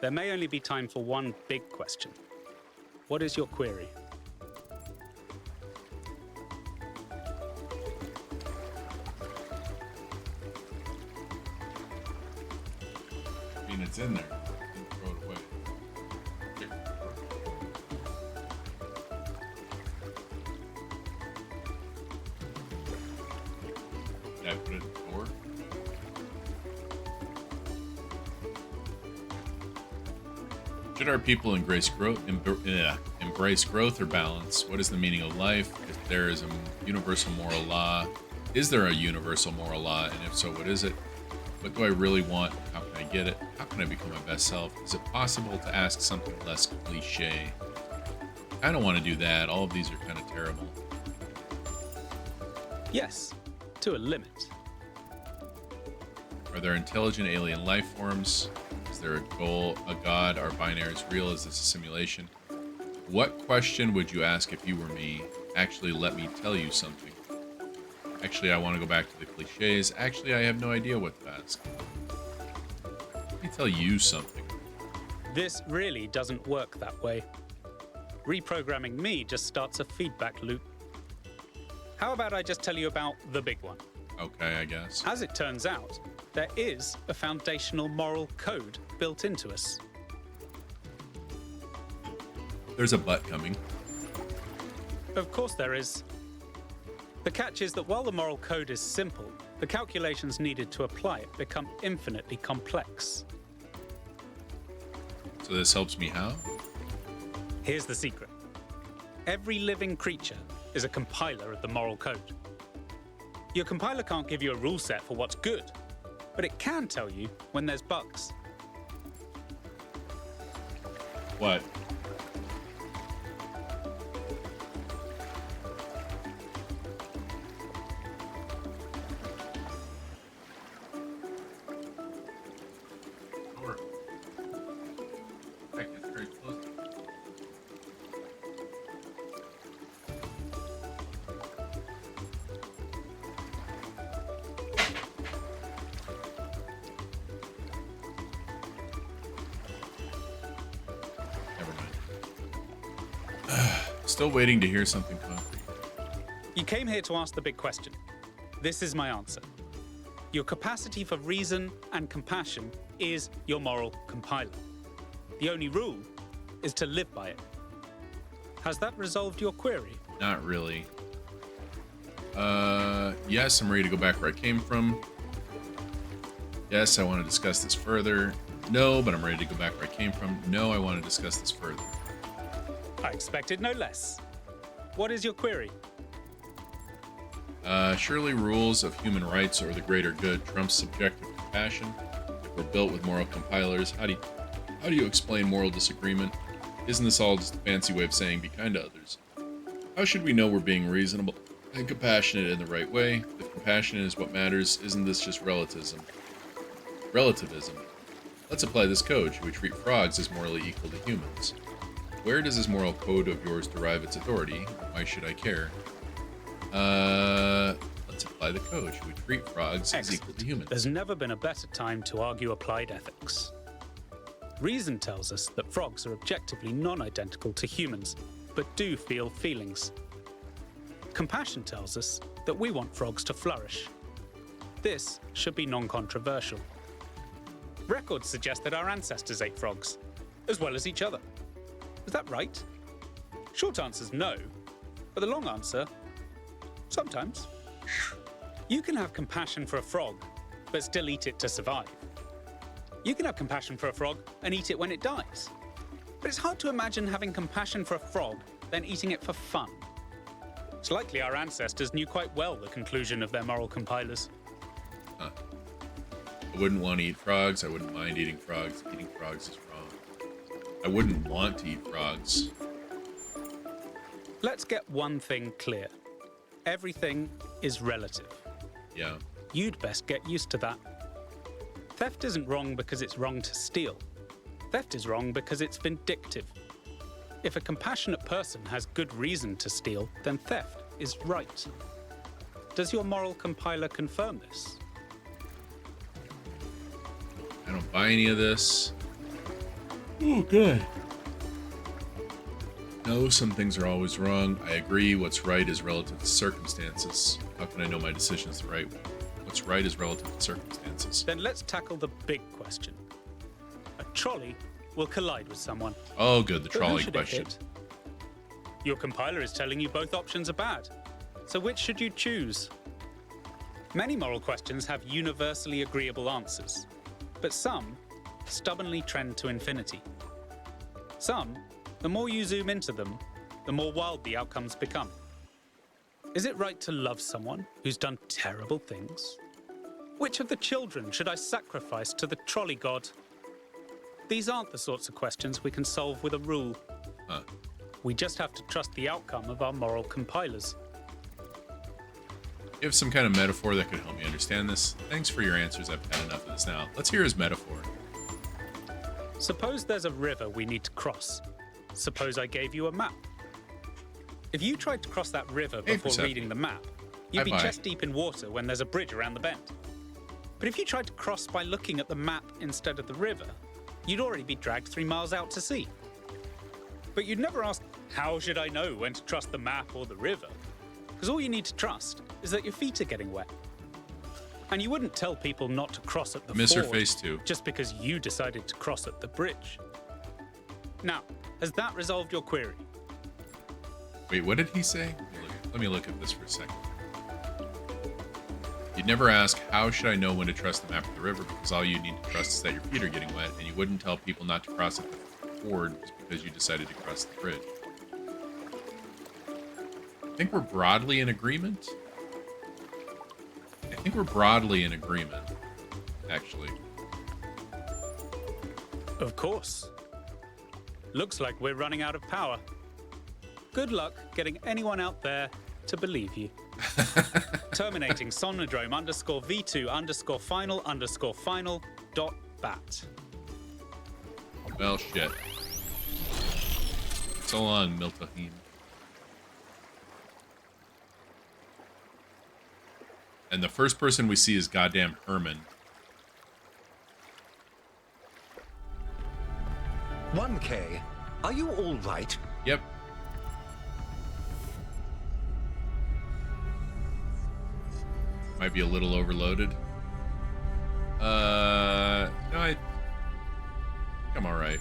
There may only be time for one big question. What is your query? I mean, it's in there. Didn't throw it away. Did I put it in the door? Should our people embrace growth or balance? What is the meaning of life? If there is a universal moral law, is there a universal moral law? And if so, what is it? What do I really want? How can I get it? How can I become my best self? Is it possible to ask something less cliche? I don't want to do that. All of these are kind of terrible. Yes, to a limit. Are there intelligent alien life forms? Is Is there a goal, a god? Are binaries real? Is this a simulation? What question would you ask if you were me? Actually, let me tell you something. Actually, I want to go back to the cliches. Actually, I have no idea what to ask. Let me tell you something. This really doesn't work that way. Reprogramming me just starts a feedback loop. How about I just tell you about the big one? Okay, I guess. As it turns out, there is a foundational moral code built into us. There's a butt coming. Of course there is. The catch is that while the moral code is simple, the calculations needed to apply it become infinitely complex. So this helps me how? Here's the secret. Every living creature is a compiler of the moral code. Your compiler can't give you a rule set for what's good, but it can tell you when there's bugs. What? Still waiting to hear something concrete. You came here to ask the big question. This is my answer. Your capacity for reason and compassion is your moral compiler. The only rule is to live by it. Has that resolved your query? Not really. Yes, I'm ready to go back where I came from. Yes, I want to discuss this further. No, but I'm ready to go back where I came from. No, I want to discuss this further. I expected no less. What is your query? Surely rules of human rights or the greater good trumps subjective compassion. If we're built with moral compilers, how do you explain moral disagreement? Isn't this all just a fancy way of saying be kind to others? How should we know we're being reasonable and compassionate in the right way? If compassion is what matters, isn't this just relativism? Let's apply this code. Should we treat frogs as morally equal to humans? Where does this moral code of yours derive its authority? Why should I care? Let's apply the code. Should we treat frogs as equal to humans? There's never been a better time to argue applied ethics. Reason tells us that frogs are objectively non-identical to humans, but do feel feelings. Compassion tells us that we want frogs to flourish. This should be non-controversial. Records suggest that our ancestors ate frogs, as well as each other. Is that right? Short answer's no, but the long answer, sometimes. You can have compassion for a frog, but still eat it to survive. You can have compassion for a frog and eat it when it dies. But it's hard to imagine having compassion for a frog, then eating it for fun. It's likely our ancestors knew quite well the conclusion of their moral compilers. Huh. I wouldn't want to eat frogs. I wouldn't mind eating frogs. Eating frogs is wrong. I wouldn't want to eat frogs. Let's get one thing clear. Everything is relative. Yeah. You'd best get used to that. Theft isn't wrong because it's wrong to steal. Theft is wrong because it's vindictive. If a compassionate person has good reason to steal, then theft is right. Does your moral compiler confirm this? I don't buy any of this. Oh, good. No, some things are always wrong. I agree. What's right is relative to circumstances. How can I know my decision is the right one? What's right is relative to circumstances. Then let's tackle the big question. A trolley will collide with someone. Oh, good. The But who trolley should it question. hit? Your compiler is telling you both options are bad. So which should you choose? Many moral questions have universally agreeable answers, but some stubbornly trend to infinity. Some, the more you zoom into them, the more wild the outcomes become. Is it right to love someone who's done terrible things? Which of the children should I sacrifice to the trolley god? These aren't the sorts of questions we can solve with a rule. Huh. We just have to trust the outcome of our moral compilers. You have some kind of metaphor that could help me understand this? Thanks for your answers. I've had enough of this now. Let's hear his metaphor. Suppose there's a river we need to cross. Suppose I gave you a map. If you tried to cross that river Hey, before Persephone. reading the map, you'd be Bye-bye. chest deep in water when there's a bridge around the bend. But if you tried to cross by looking at the map instead of the river, you'd already be dragged 3 miles out to sea. But you'd never ask, how should I know when to trust the map or the river? Because all you need to trust is that your feet are getting wet. And you wouldn't tell people not to cross at the Miss her ford face too. just because you decided to cross at the bridge. Now, has that resolved your query? Wait, what did he say? Let me look at this for a second. You'd never ask, how should I know when to trust the map of the river? Because all you need to trust is that your feet are getting wet, and you wouldn't tell people not to cross at the ford just because you decided to cross the bridge. I think we're broadly in agreement. I think we're broadly in agreement, actually. Of course. Looks like we're running out of power. Good luck getting anyone out there to believe you. Terminating Somnodrome _V2_final_final.bat. Well, shit. So long, Miltahim. And the first person we see is goddamn Herman. 1K, are you all right? Yep. Might be a little overloaded. No, I think I'm alright.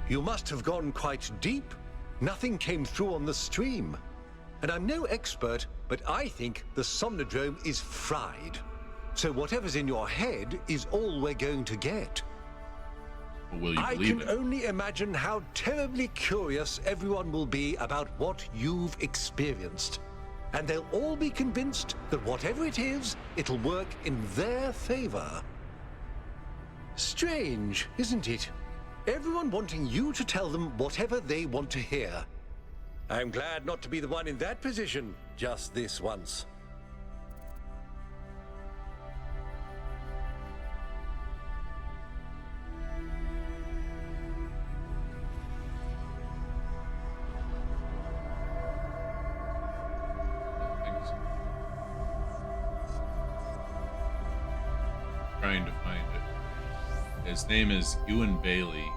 You must have gone quite deep. Nothing came through on the stream. And I'm no expert, but I think the Somnodrome is fried. So whatever's in your head is all we're going to get. But will you I believe can it? only imagine how terribly curious everyone will be about what you've experienced. And they'll all be convinced that whatever it is, it'll work in their favor. Strange, isn't it? Everyone wanting you to tell them whatever they want to hear. I'm glad not to be the one in that position just this once. Trying to find it. His name is Ewan Bailey,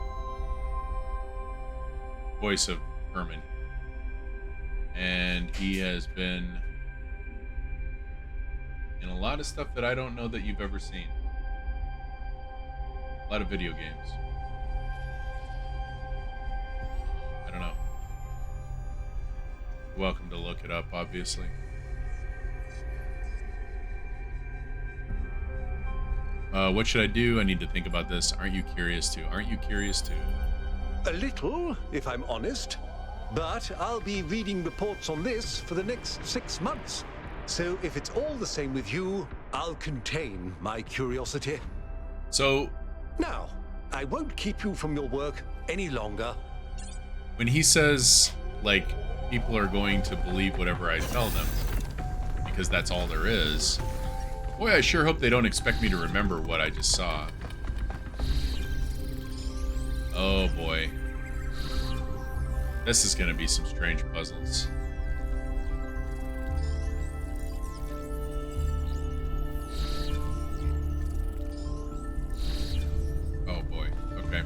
voice of Herman, and he has been in a lot of stuff that I don't know that you've ever seen. A lot of video games. I don't know. You're welcome to look it up, obviously. What should I do? I need to think about this. Aren't you curious too? Aren't you curious too? A little, if I'm honest. But I'll be reading reports on this for the next 6 months. So if it's all the same with you, I'll contain my curiosity. So, Now, I won't keep you from your work any longer. when he says, like, people are going to believe whatever I tell them, because that's all there is, boy, I sure hope they don't expect me to remember what I just saw. Oh boy. This is gonna be some strange puzzles. Oh boy, okay.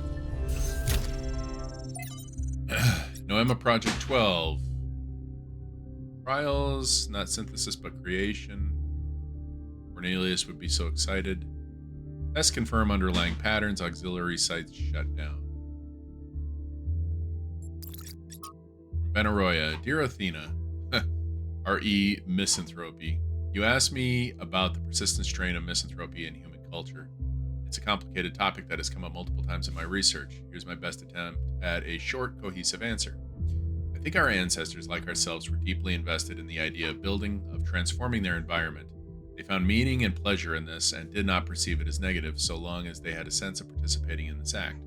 Noema Project 12. Trials, not synthesis but creation. Cornelius would be so excited. Tests confirm underlying patterns. Auxiliary sites shut down. Benaroya, dear Athena, R.E. Misanthropy. You asked me about the persistent strain of misanthropy in human culture. It's a complicated topic that has come up multiple times in my research. Here's my best attempt at a short, cohesive answer. I think our ancestors, like ourselves, were deeply invested in the idea of building, of transforming their environment. They found meaning and pleasure in this and did not perceive it as negative so long as they had a sense of participating in this act.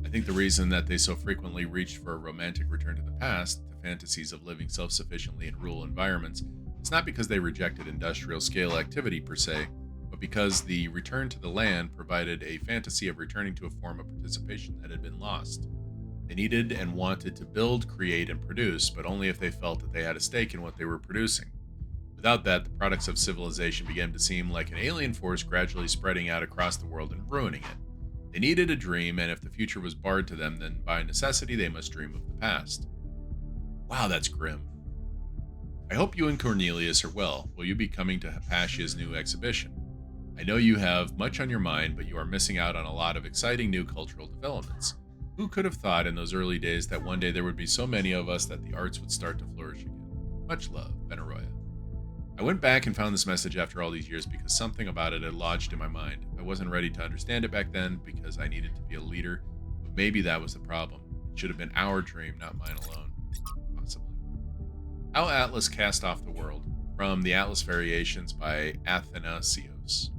I think the reason that they so frequently reached for a romantic return to the past, to fantasies of living self-sufficiently in rural environments, is not because they rejected industrial scale activity per se, but because the return to the land provided a fantasy of returning to a form of participation that had been lost. They needed and wanted to build, create, and produce, but only if they felt that they had a stake in what they were producing. Without that, the products of civilization began to seem like an alien force gradually spreading out across the world and ruining it. They needed a dream, and if the future was barred to them, then by necessity they must dream of the past. Wow, that's grim. I hope you and Cornelius are well. Will you be coming to Hypatia's new exhibition? I know you have much on your mind, but you are missing out on a lot of exciting new cultural developments. Who could have thought in those early days that one day there would be so many of us that the arts would start to flourish again? Much love, Benaroya. I went back and found this message after all these years because something about it had lodged in my mind. I wasn't ready to understand it back then because I needed to be a leader, but maybe that was the problem. It should have been our dream, not mine alone. Possibly. How Atlas Cast Off the World, from the Atlas Variations by Athanasios.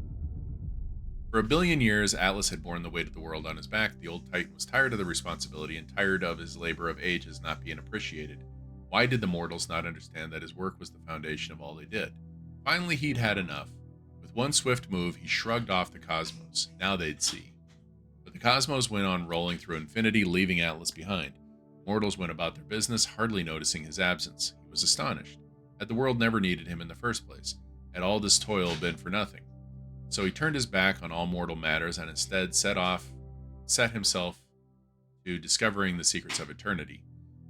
For 1 billion years, Atlas had borne the weight of the world on his back. The old Titan was tired of the responsibility and tired of his labor of ages not being appreciated. Why did the mortals not understand that his work was the foundation of all they did? Finally, he'd had enough. With one swift move, he shrugged off the cosmos. Now they'd see. But the cosmos went on rolling through infinity, leaving Atlas behind. Mortals went about their business, hardly noticing his absence. He was astonished. Had the world never needed him in the first place? Had all this toil been for nothing? So he turned his back on all mortal matters and instead set himself to discovering the secrets of eternity.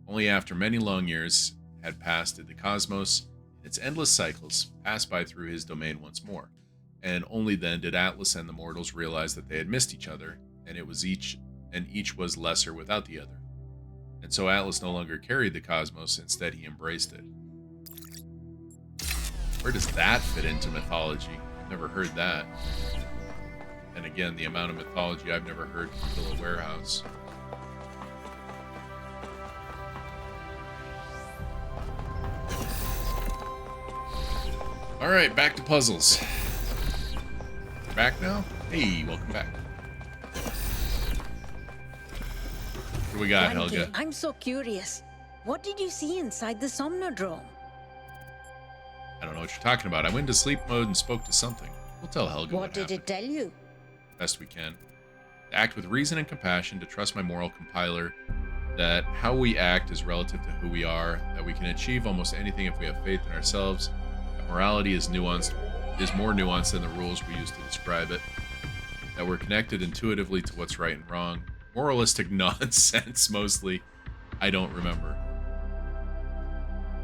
Only after many long years had passed did the cosmos, in its endless cycles, pass by through his domain once more. And only then did Atlas and the mortals realize that they had missed each other, and each was lesser without the other. And so Atlas no longer carried the cosmos, instead he embraced it. Where does that fit into mythology? I've never heard that. And again, the amount of mythology I've never heard can fill a warehouse. Alright, back to puzzles. You're back now? Hey, welcome back. What do we got, Frankie, Helga? I'm so curious. What did you see inside the Somnodrome? I don't know what you're talking about. I went into sleep mode and spoke to something. We'll tell Helga What did it tell you? best we can. To act with reason and compassion, to trust my moral compiler, that how we act is relative to who we are, that we can achieve almost anything if we have faith in ourselves, that morality is more nuanced than the rules we use to describe it, that we're connected intuitively to what's right and wrong. Moralistic nonsense, mostly. I don't remember.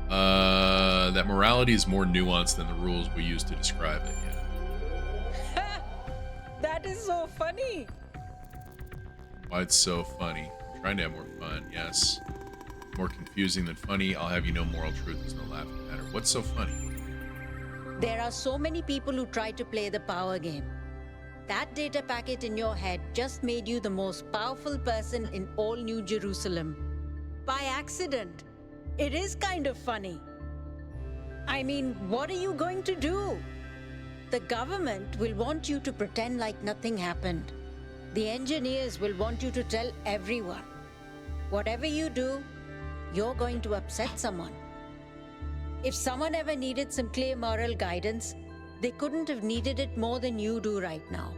That morality is more nuanced than the rules we use to describe it, yeah. That is so funny. Why it's so funny. I'm trying to have more fun, yes. More confusing than funny. I'll have you know moral truth is no laughing matter. What's so funny? There are so many people who try to play the power game. That data packet in your head just made you the most powerful person in all New Jerusalem. By accident. It is kind of funny. I mean, what are you going to do? The government will want you to pretend like nothing happened. The engineers will want you to tell everyone. Whatever you do, you're going to upset someone. If someone ever needed some clear moral guidance, they couldn't have needed it more than you do right now.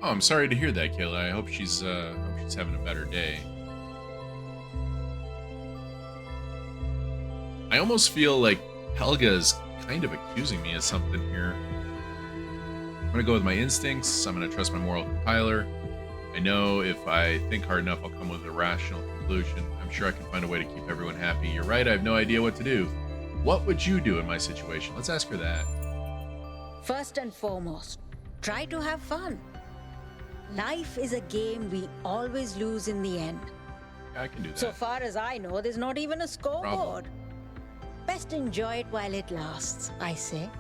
Oh, I'm sorry to hear that, Kayla. I hope she's having a better day. I almost feel like Helga is kind of accusing me of something here. I'm gonna go with my instincts. I'm gonna trust my moral compiler. I know if I think hard enough, I'll come with a rational conclusion. I'm sure I can find a way to keep everyone happy. You're right, I have no idea what to do. What would you do in my situation? Let's ask her that. First and foremost, try to have fun. Life is a game we always lose in the end. Yeah, I can do that. So far as I know, there's not even a scoreboard. Best enjoy it while it lasts, I say.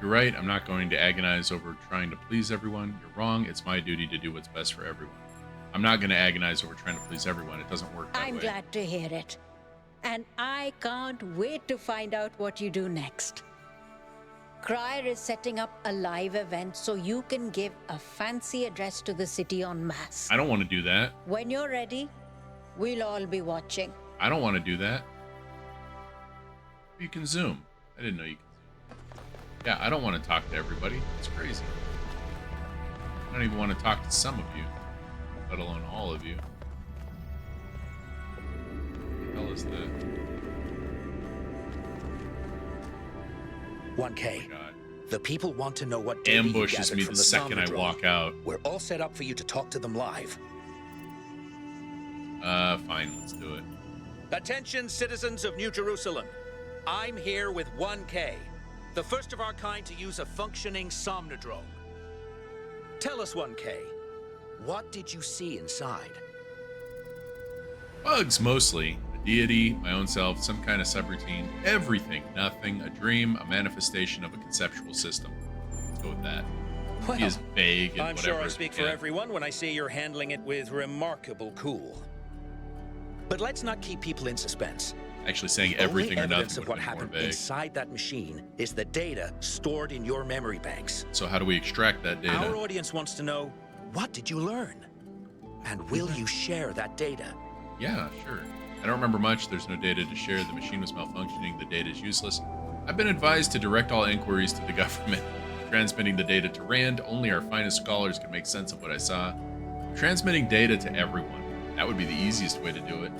You're right. I'm not going to agonize over trying to please everyone. You're wrong. It's my duty to do what's best for everyone. I'm not going to agonize over trying to please everyone. It doesn't work that way. I'm glad to hear it. And I can't wait to find out what you do next. Crier is setting up a live event so you can give a fancy address to the city en masse. I don't want to do that. When you're ready, we'll all be watching. I don't want to do that. You can Zoom. I didn't know you could Zoom. Yeah, I don't want to talk to everybody. It's crazy. I don't even want to talk to some of you, let alone all of you. What the hell is that? 1K. Oh my God. The people want to know what data you Ambushes gathered me from the the second I Somnodrome. walk out. We're all set up for you to talk to them live. Fine, let's do it. Attention, citizens of New Jerusalem. I'm here with 1K, the first of our kind to use a functioning Somnodrome. Tell us, 1K, what did you see inside? Bugs, mostly. A deity, my own self, some kind of subroutine. Everything, nothing, a dream, a manifestation of a conceptual system. Let's go with that. Well, He is vague and I'm whatever. sure I speak for everyone when I say you're handling it with remarkable cool. But let's not keep people in suspense. Actually saying The everything only or evidence nothing of would what have been more happened vague. inside that machine is the data stored in your memory banks. So how do we extract that data? Our audience wants to know, what did you learn? And will you share that data? Yeah, sure. I don't remember much. There's no data to share. The machine was malfunctioning. The data is useless. I've been advised to direct all inquiries to the government. Transmitting the data to Rand. Only our finest scholars can make sense of what I saw. Transmitting data to everyone. That would be the easiest way to do it.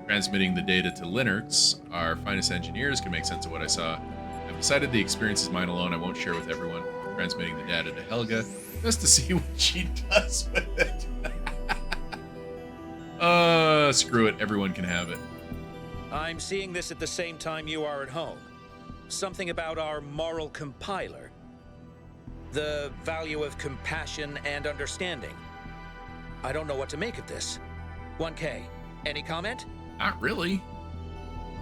Transmitting the data to Linux. Our finest engineers can make sense of what I saw. I've decided the experience is mine alone. I won't share with everyone. Transmitting the data to Helga. Just to see what she does with it. Screw it. Everyone can have it. I'm seeing this at the same time you are at home. Something about our moral compiler. The value of compassion and understanding. I don't know what to make of this. 1K, any comment? Not really.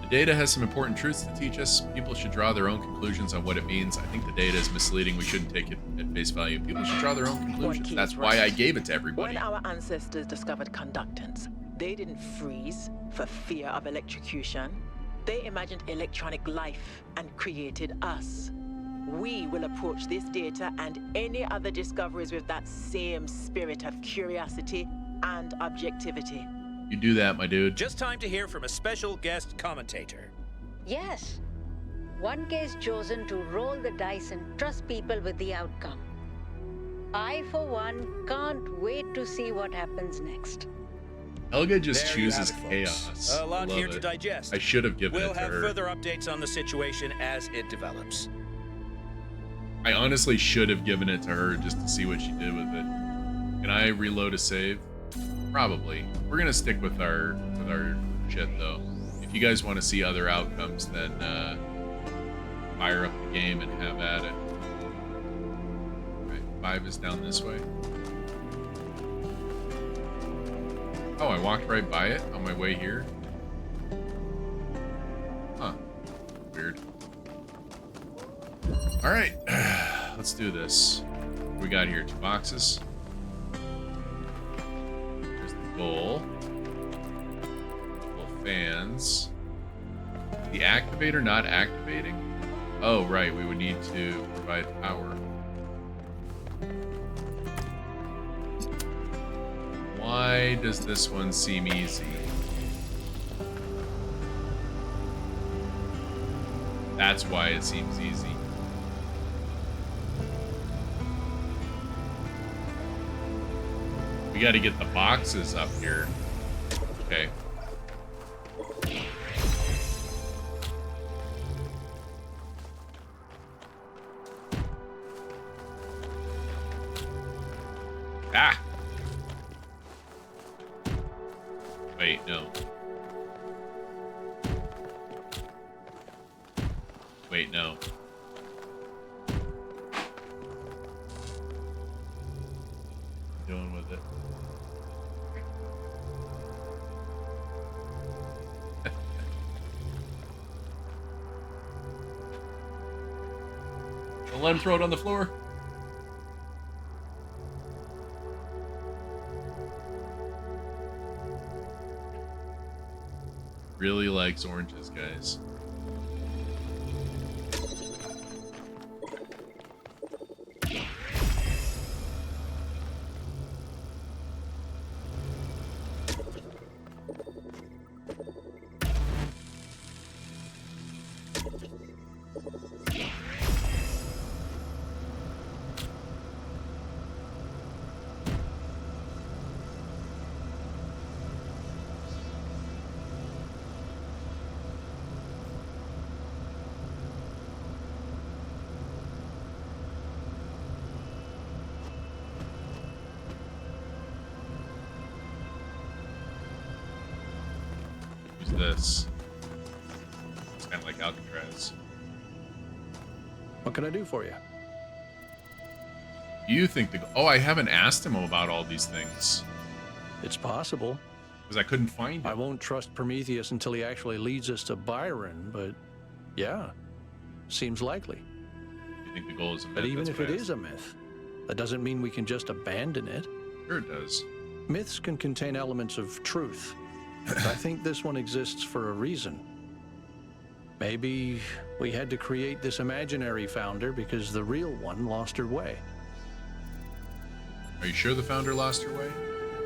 The data has some important truths to teach us. People should draw their own conclusions on what it means. I think the data is misleading. We shouldn't take it at face value. People should draw their own conclusions. That's why I gave it to everybody. When our ancestors discovered conductance, they didn't freeze for fear of electrocution. They imagined electronic life and created us. We will approach this data and any other discoveries with that same spirit of curiosity and objectivity. You do that, my dude. Just time to hear from a special guest commentator. Yes. 1K's chosen to roll the dice and trust people with the outcome. I, for one, can't wait to see what happens next. Helga just There you chooses have it, chaos. folks. A lot Love here it. to digest. I should have given We'll it to have her. further updates on the situation as it develops. I honestly should have given it to her just to see what she did with it. Can I reload a save? Probably. We're gonna stick with our shit though. If you guys want to see other outcomes, then fire up the game and have at it. Alright, 5 is down this way. Oh, I walked right by it on my way here. Huh. Weird. Alright, let's do this. What do we got here? 2 boxes. There's the goal. Couple of fans. The activator not activating? Oh, right, we would need to provide power. Why does this one seem easy? That's why it seems easy. We got to get the boxes up here. Okay. Ah! Wait, no. Wait, no. I'm doing with it. Don't let him throw it on the floor. Really likes oranges, guys. This. It's kind of like Alcatraz. What can I do for you? You think the... Oh, I haven't asked him about all these things. It's possible. Because I couldn't find him. I won't trust Prometheus until he actually leads us to Byron, but yeah, seems likely. You think the goal is a myth? But even That's if what it I is a myth, that doesn't mean we can just abandon it. Sure it does. Myths can contain elements of truth. I think this one exists for a reason. Maybe we had to create this imaginary founder because the real one lost her way. Are you sure the founder lost her way?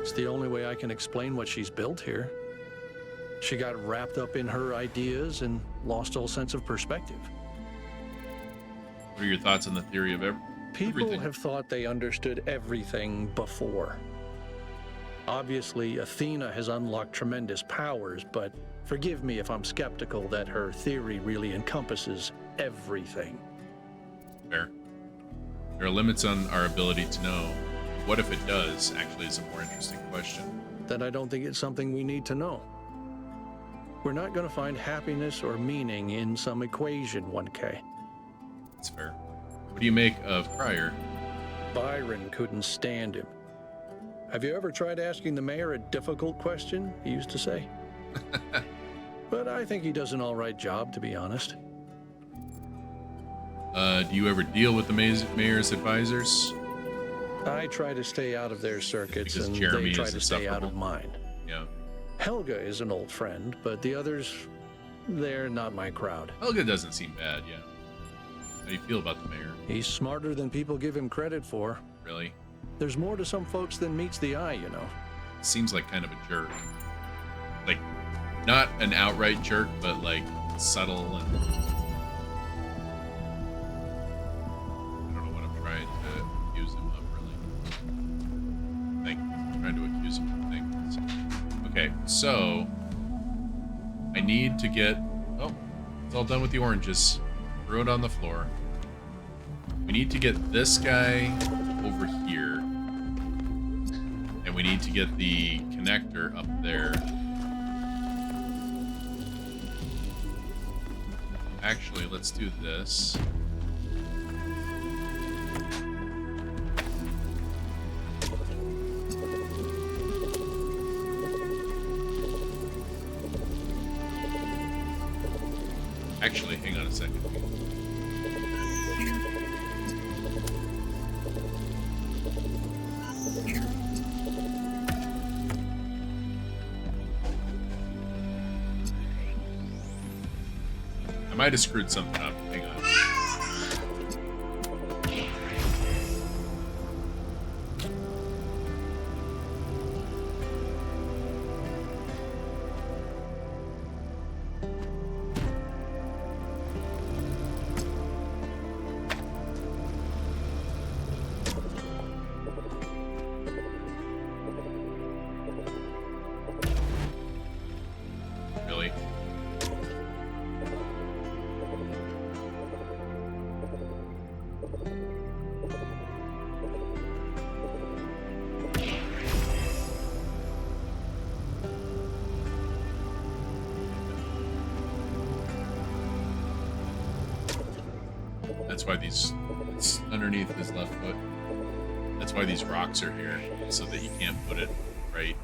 It's the only way I can explain what she's built here. She got wrapped up in her ideas and lost all sense of perspective. What are your thoughts on the theory of People everything? have thought they understood everything before. Obviously, Athena has unlocked tremendous powers, but forgive me if I'm skeptical that her theory really encompasses everything. Fair. There are limits on our ability to know. What if it does? Actually, is a more interesting question. Then I don't think it's something we need to know. We're not going to find happiness or meaning in some equation, 1K. That's fair. What do you make of Cryer? Byron couldn't stand him. Have you ever tried asking the mayor a difficult question? He used to say. But I think he does an all right job, to be honest. Do you ever deal with the mayor's advisors? I try to stay out of their circuits, Because and Jeremy they try is to stay out of insufferable. mine. Yeah. Helga is an old friend, but the others, they're not my crowd. Helga doesn't seem bad, yeah. How do you feel about the mayor? He's smarter than people give him credit for. Really? There's more to some folks than meets the eye, you know. Seems like kind of a jerk. Like, not an outright jerk, but like subtle and... I don't know what I'm trying to accuse him of, really. I'm trying to accuse him of things. Okay, so... I need to get... Oh, it's all done with the oranges. Throw it on the floor. We need to get this guy over here. And we need to get the connector up there. Actually, let's do this. Actually, hang on a second. I might have screwed something up. Hang on. Really? That's why these, it's underneath his left foot. That's why these rocks are here, so that you can't put it right.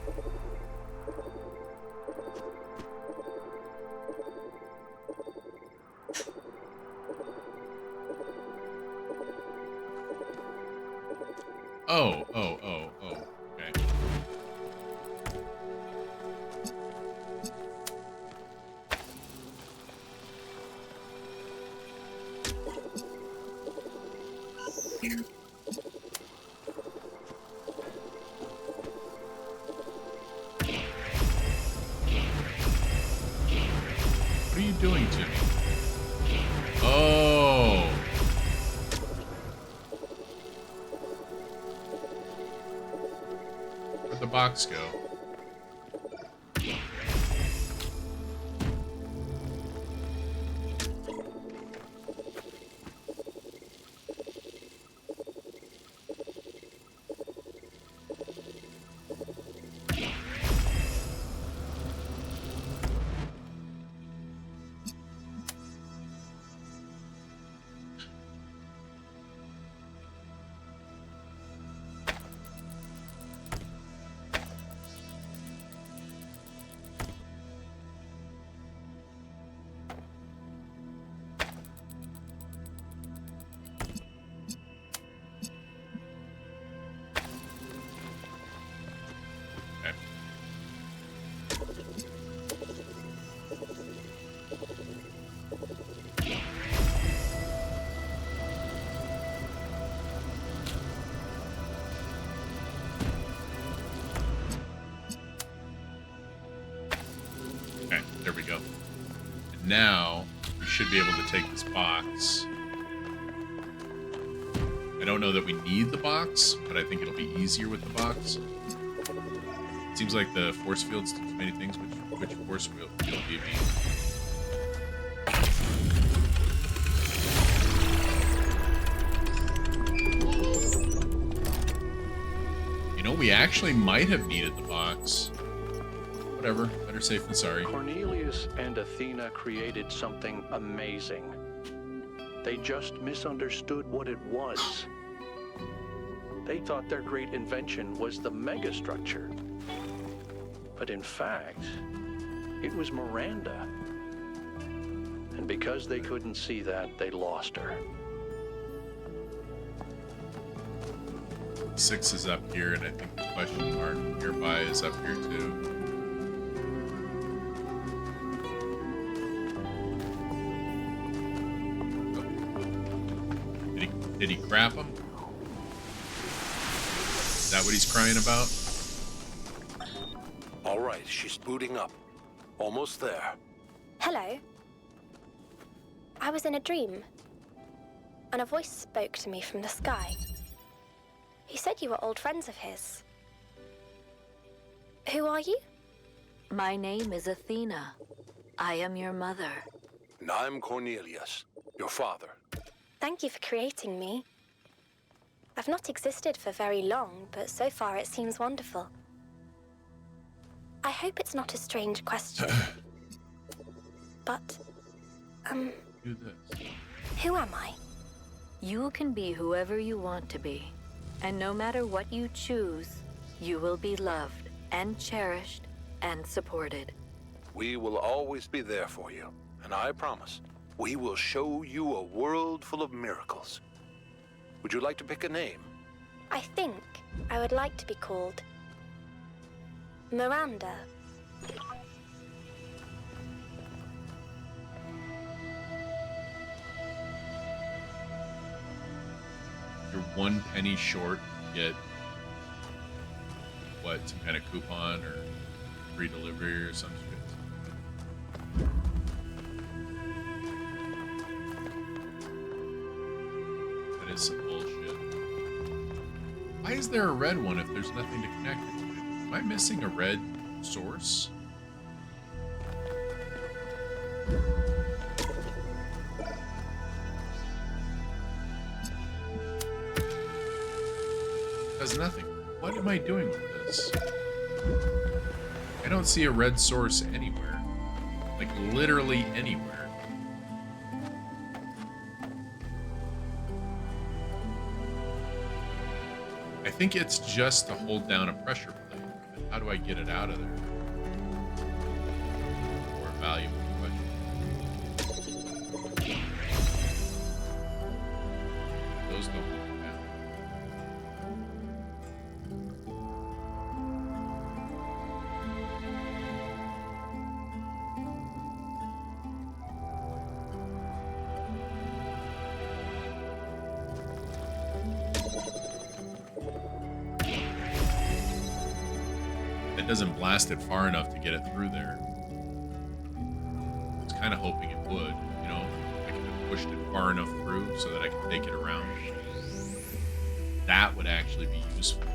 Oh, oh, oh, oh. Okay. What are you doing to me? Oh. Where'd the box go? Okay, there we go. And now we should be able to take this box. I don't know that we need the box, but I think it'll be easier with the box. It seems like the force fields do too many things. Which force field do you mean? You know, we actually might have needed the box. Whatever, better safe than sorry. Cornelius and Athena created something amazing. They just misunderstood what it was. They thought their great invention was the megastructure. But in fact, it was Miranda. And because they couldn't see that, they lost her. 6 is up here, and I think the question mark nearby is up here too. Did he crap him? Is that what he's crying about? All right, she's booting up. Almost there. Hello. I was in a dream, and a voice spoke to me from the sky. He said you were old friends of his. Who are you? My name is Athena. I am your mother. And I'm Cornelius, your father. Thank you for creating me. I've not existed for very long, but so far it seems wonderful. I hope it's not a strange question. But, Do this. who am I? You can be whoever you want to be. And no matter what you choose, you will be loved and cherished and supported. We will always be there for you, and I promise, we will show you a world full of miracles. Would you like to pick a name? I think I would like to be called Miranda. You're 1 penny short. Get what? Some kind of coupon or free delivery or some shit. That is some bullshit. Why is there a red one if there's nothing to connect it to? Am I missing a red source? Does nothing. What am I doing with this? I don't see a red source anywhere. Like, literally anywhere. I think it's just to hold down a pressure plate. But how do I get it out of there? More valuable question. Those don't hold down. It doesn't blast it far enough to get it through there. I was kind of hoping it would, you know, I could have pushed it far enough through so that I could take it around. That would actually be useful.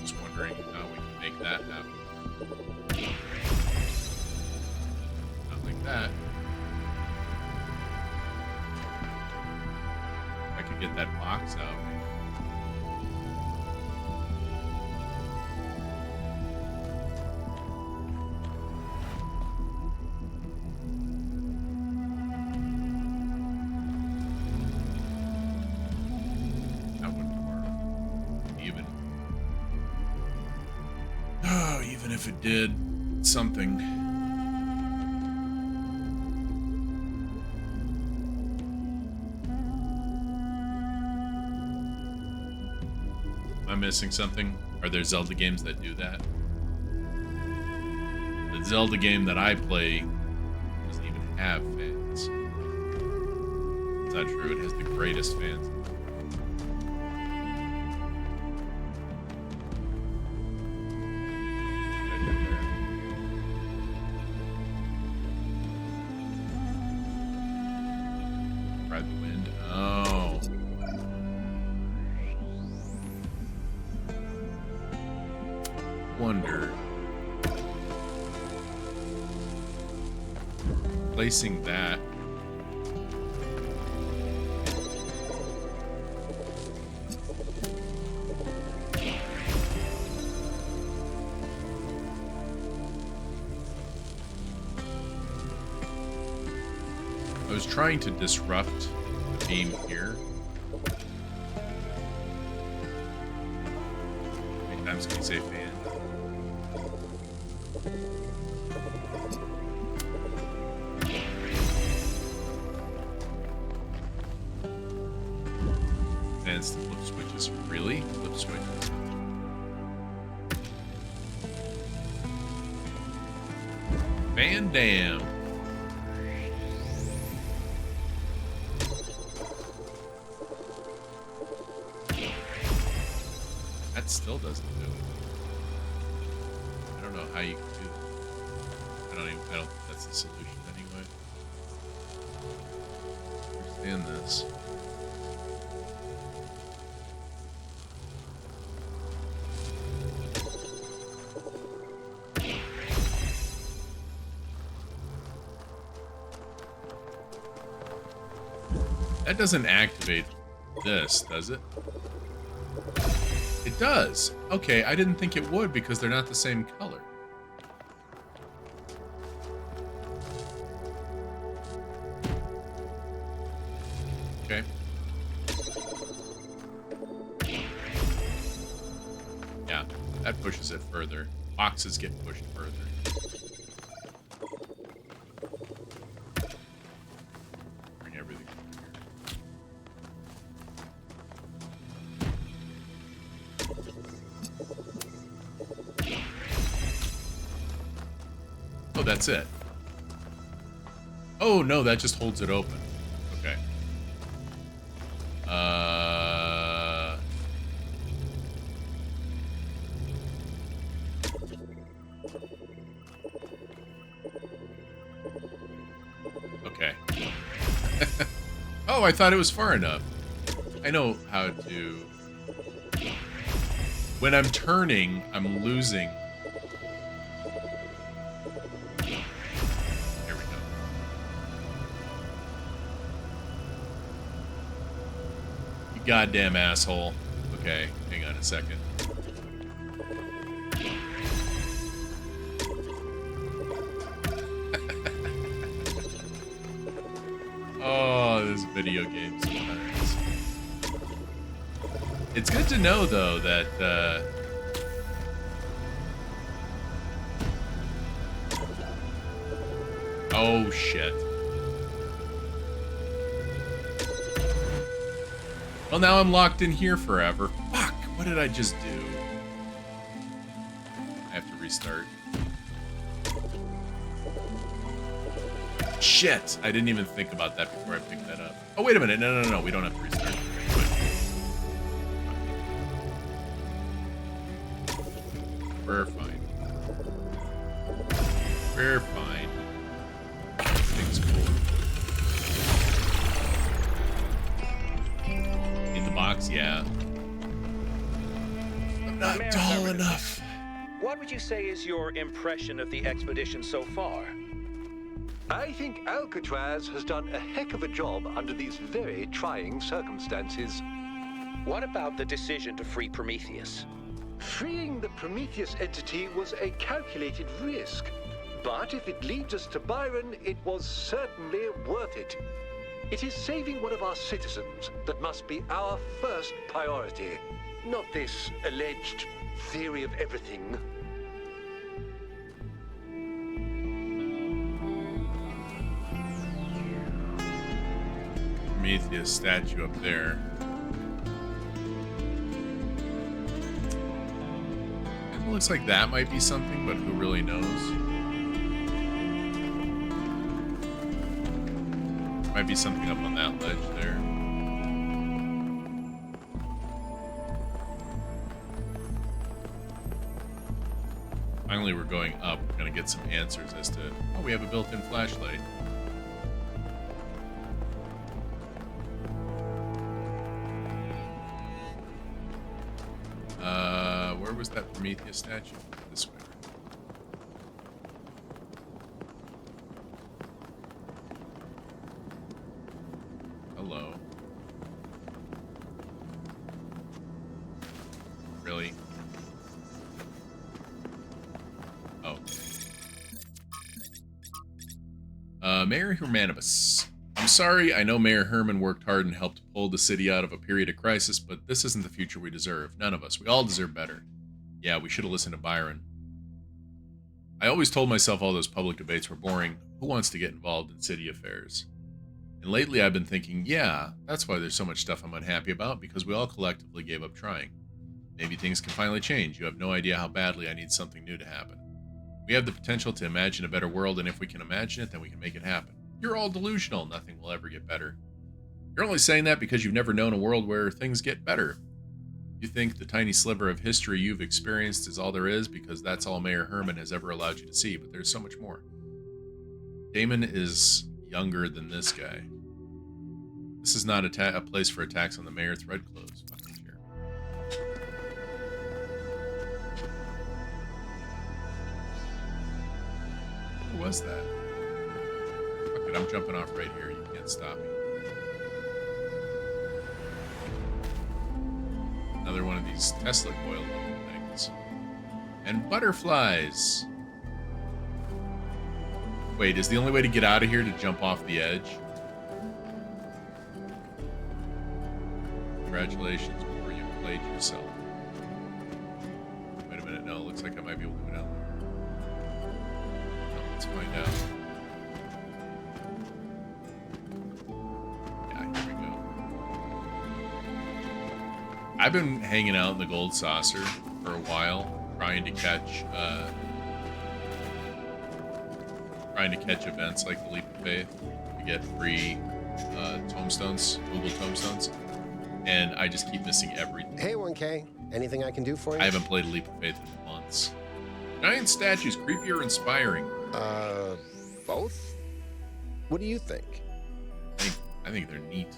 Just wondering how we can make that happen. Not like that. I could get that box out. That wouldn't work. Even if it did something. Am I missing something? Are there Zelda games that do that? The Zelda game that I play doesn't even have fans. It's not true. It has the greatest fans. What did I do there? Ride the wind. Oh. Wonder. Placing that. I was trying to disrupt the beam here. How many times can you say fan? Fans to flip switches. Really? Flip switches. Van Dam. That still doesn't do it. I don't know how you can do that. I don't think that's the solution anyway. Understand this. That doesn't activate this, does it? It does. Okay, I didn't think it would because they're not the same color. Okay. Yeah, that pushes it further. Boxes get pushed further. Bring everything over here. Oh, that's it. Oh, no, that just holds it open. Okay. Okay. Oh, I thought it was far enough. I know how to... When I'm turning, I'm losing... There we go. You goddamn asshole. Okay, hang on a second. Oh, this video game sometimes. It's good to know, though, that, oh, shit. Well, now I'm locked in here forever. Fuck, what did I just do? I have to restart. Shit! I didn't even think about that before I picked that up. Oh, wait a minute. No, we don't have to restart. Wait. We're fine. We're fine. Everything's cool. In the box, yeah. I'm not Mayor tall Herman, enough. What would you say is your impression of the expedition so far? I think Alcatraz has done a heck of a job under these very trying circumstances. What about the decision to free Prometheus? Freeing the Prometheus entity was a calculated risk. But if it leads us to Byron, it was certainly worth it. It is saving one of our citizens that must be our first priority. Not this alleged theory of everything. Prometheus statue up there. It looks like that might be something, but who really knows? Might be something up on that ledge there. Finally, we're going up. We're gonna get some answers as to, oh, we have a built-in flashlight. Where was that Prometheus statue? This way. Hello. Really? Oh. Mayor Hermanibus. I'm sorry, I know Mayor Herman worked hard and helped pull the city out of a period of crisis, but this isn't the future we deserve. None of us. We all deserve better. Yeah, we should have listened to Byron. I always told myself all those public debates were boring. Who wants to get involved in city affairs? And lately I've been thinking, yeah, that's why there's so much stuff I'm unhappy about, because we all collectively gave up trying. Maybe things can finally change. You have no idea how badly I need something new to happen. We have the potential to imagine a better world, and if we can imagine it, then we can make it happen. You're all delusional. Nothing will ever get better. You're only saying that because you've never known a world where things get better. You think the tiny sliver of history you've experienced is all there is because that's all Mayor Herman has ever allowed you to see, but there's so much more. Damon is younger than this guy. This is not a place for attacks on the mayor. Thread close. Fucking here. Who was that? Fuck it, I'm jumping off right here. You can't stop me. Another one of these Tesla coil looking things. And butterflies. Wait, is the only way to get out of here to jump off the edge? Congratulations, or you played yourself. Wait a minute, no, it looks like I might be able to go down there. No, let's find out. Yeah, here we go. I've been hanging out in the Gold Saucer for a while, trying to catch events like the Leap of Faith to get free tombstones, Google tombstones, and I just keep missing everything. Hey, 1K. Anything I can do for you? I haven't played a Leap of Faith in months. Giant statues, creepy or inspiring? Both? What do you think? I think they're neat.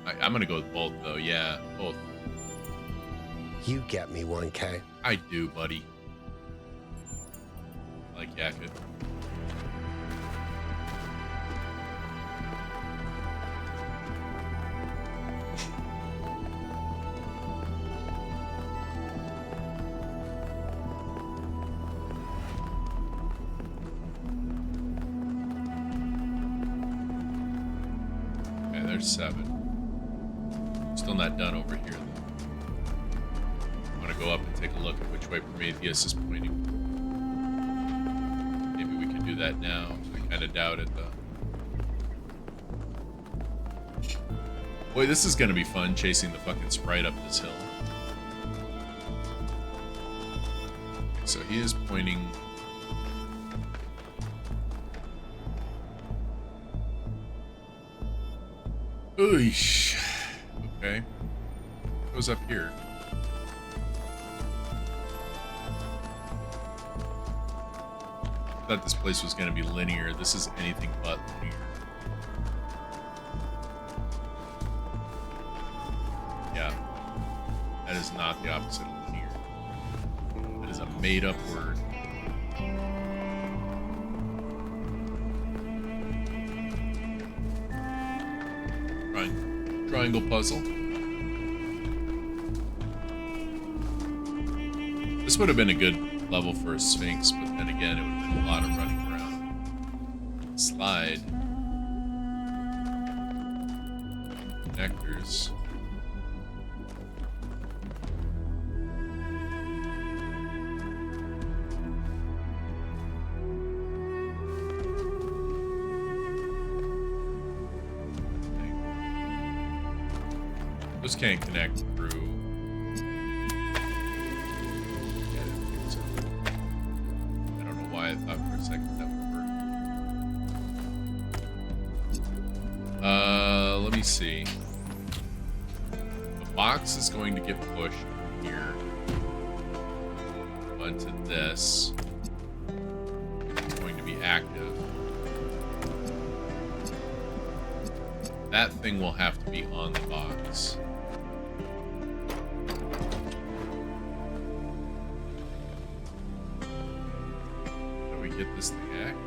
I'm gonna go with both, though. Yeah, both. You get me, 1K. I do, buddy. Like Yakut. Okay, there's 7. Still not done over here, though. I'm gonna go up and take a look at which way Prometheus is pointing. Maybe we can do that now. I kind of doubt it, though. Boy, this is gonna be fun, chasing the fucking sprite up this hill. So he is pointing... Oosh. Okay. Goes up here. thought this place was going to be linear. This is anything but linear. Yeah. That is not the opposite of linear. That is a made-up word. Triangle puzzle. This would have been a good level for a Sphinx, but then again, it would have been a lot of running around. Slide. Connectors. Those can't connect through. I don't know why I thought for a second that would work. Let me see. The box is going to get pushed from here onto this. It's going to be active. That thing will have to be on the box. How do we get this thing active?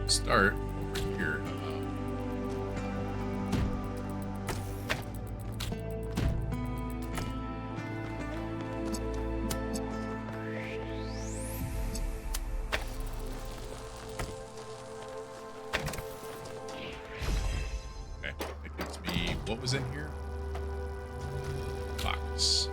Start over here. Okay, that gives me what was in here? Box.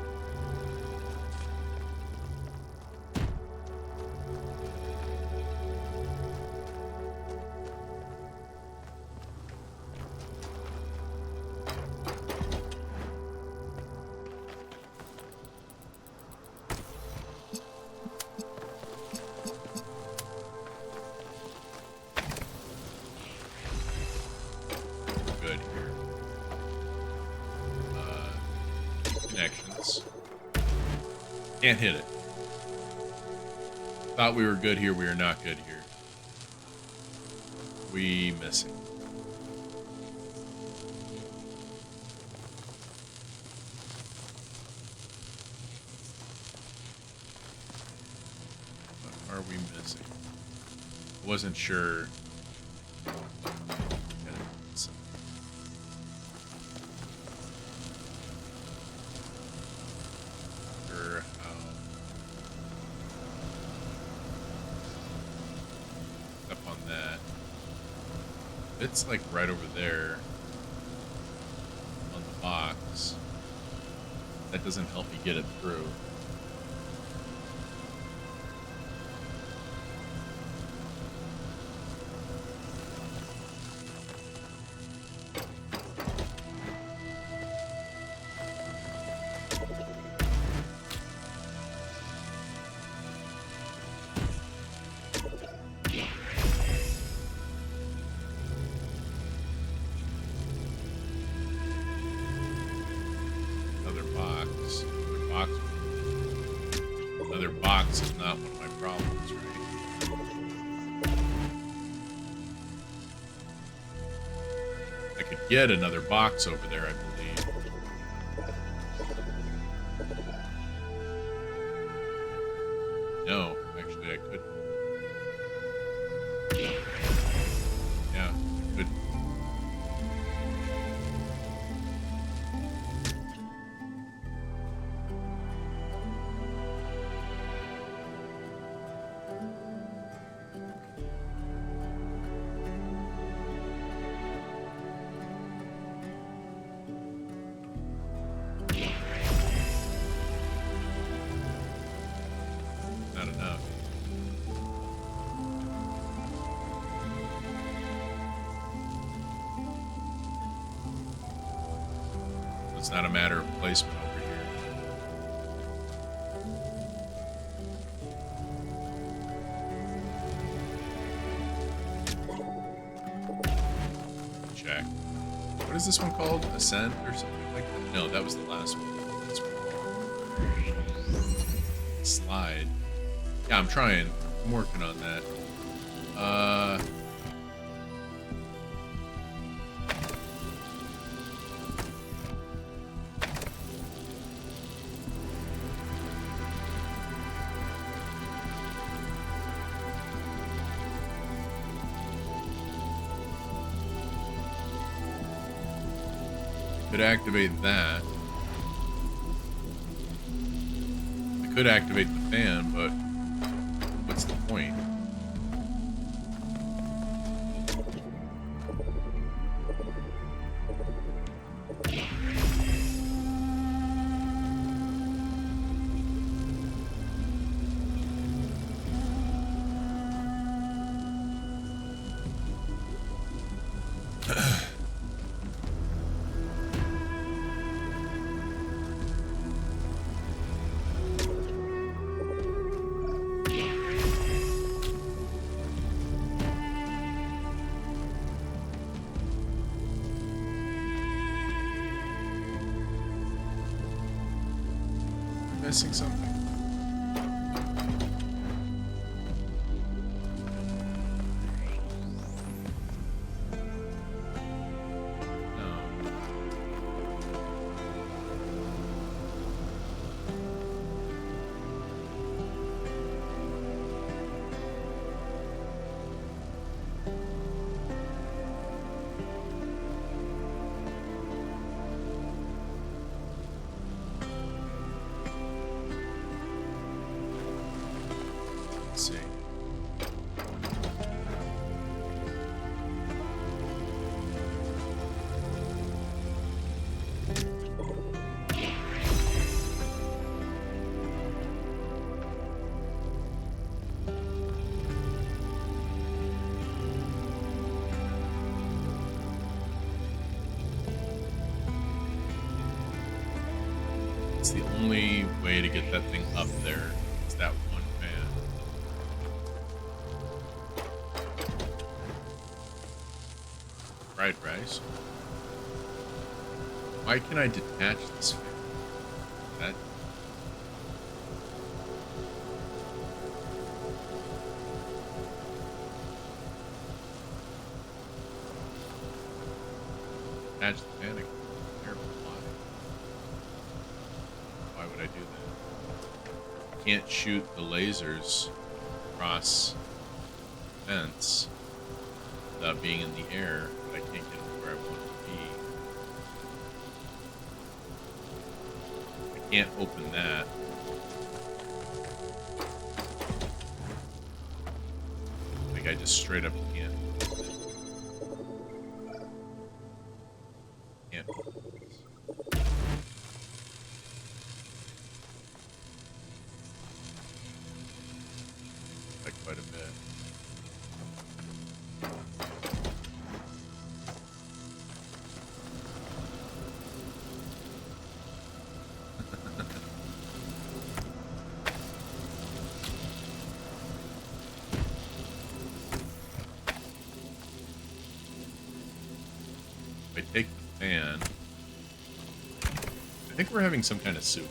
Good here. Connections. Can't hit it. Thought we were good here. We are not good here. We missing. What are we missing? I wasn't sure. It's like right over there on the box. That doesn't help me get it through. Another box is not one of my problems, right? I could get another box over there, I believe. No, actually I couldn't. Yeah, I couldn't. Not enough. It's not a matter of placement over here. was this one called? Ascent or something like that? No, that was the last one. This one. Slide. Yeah, I'm trying. I'm working on that. Could activate that. I could activate the fan, but what's the point? Missing something. Let's see. It's the only way to get that thing up there. Is that one fan. Fried rice. Why can I detach this fan? That. Detach the fan again. Why would I do that? Can't shoot the lasers across the fence without being in the air, but I can't get where I want to be. I can't open that. Like I just straight up can't. Can't open this. Like quite a bit. If I take the fan, I think we're having some kind of soup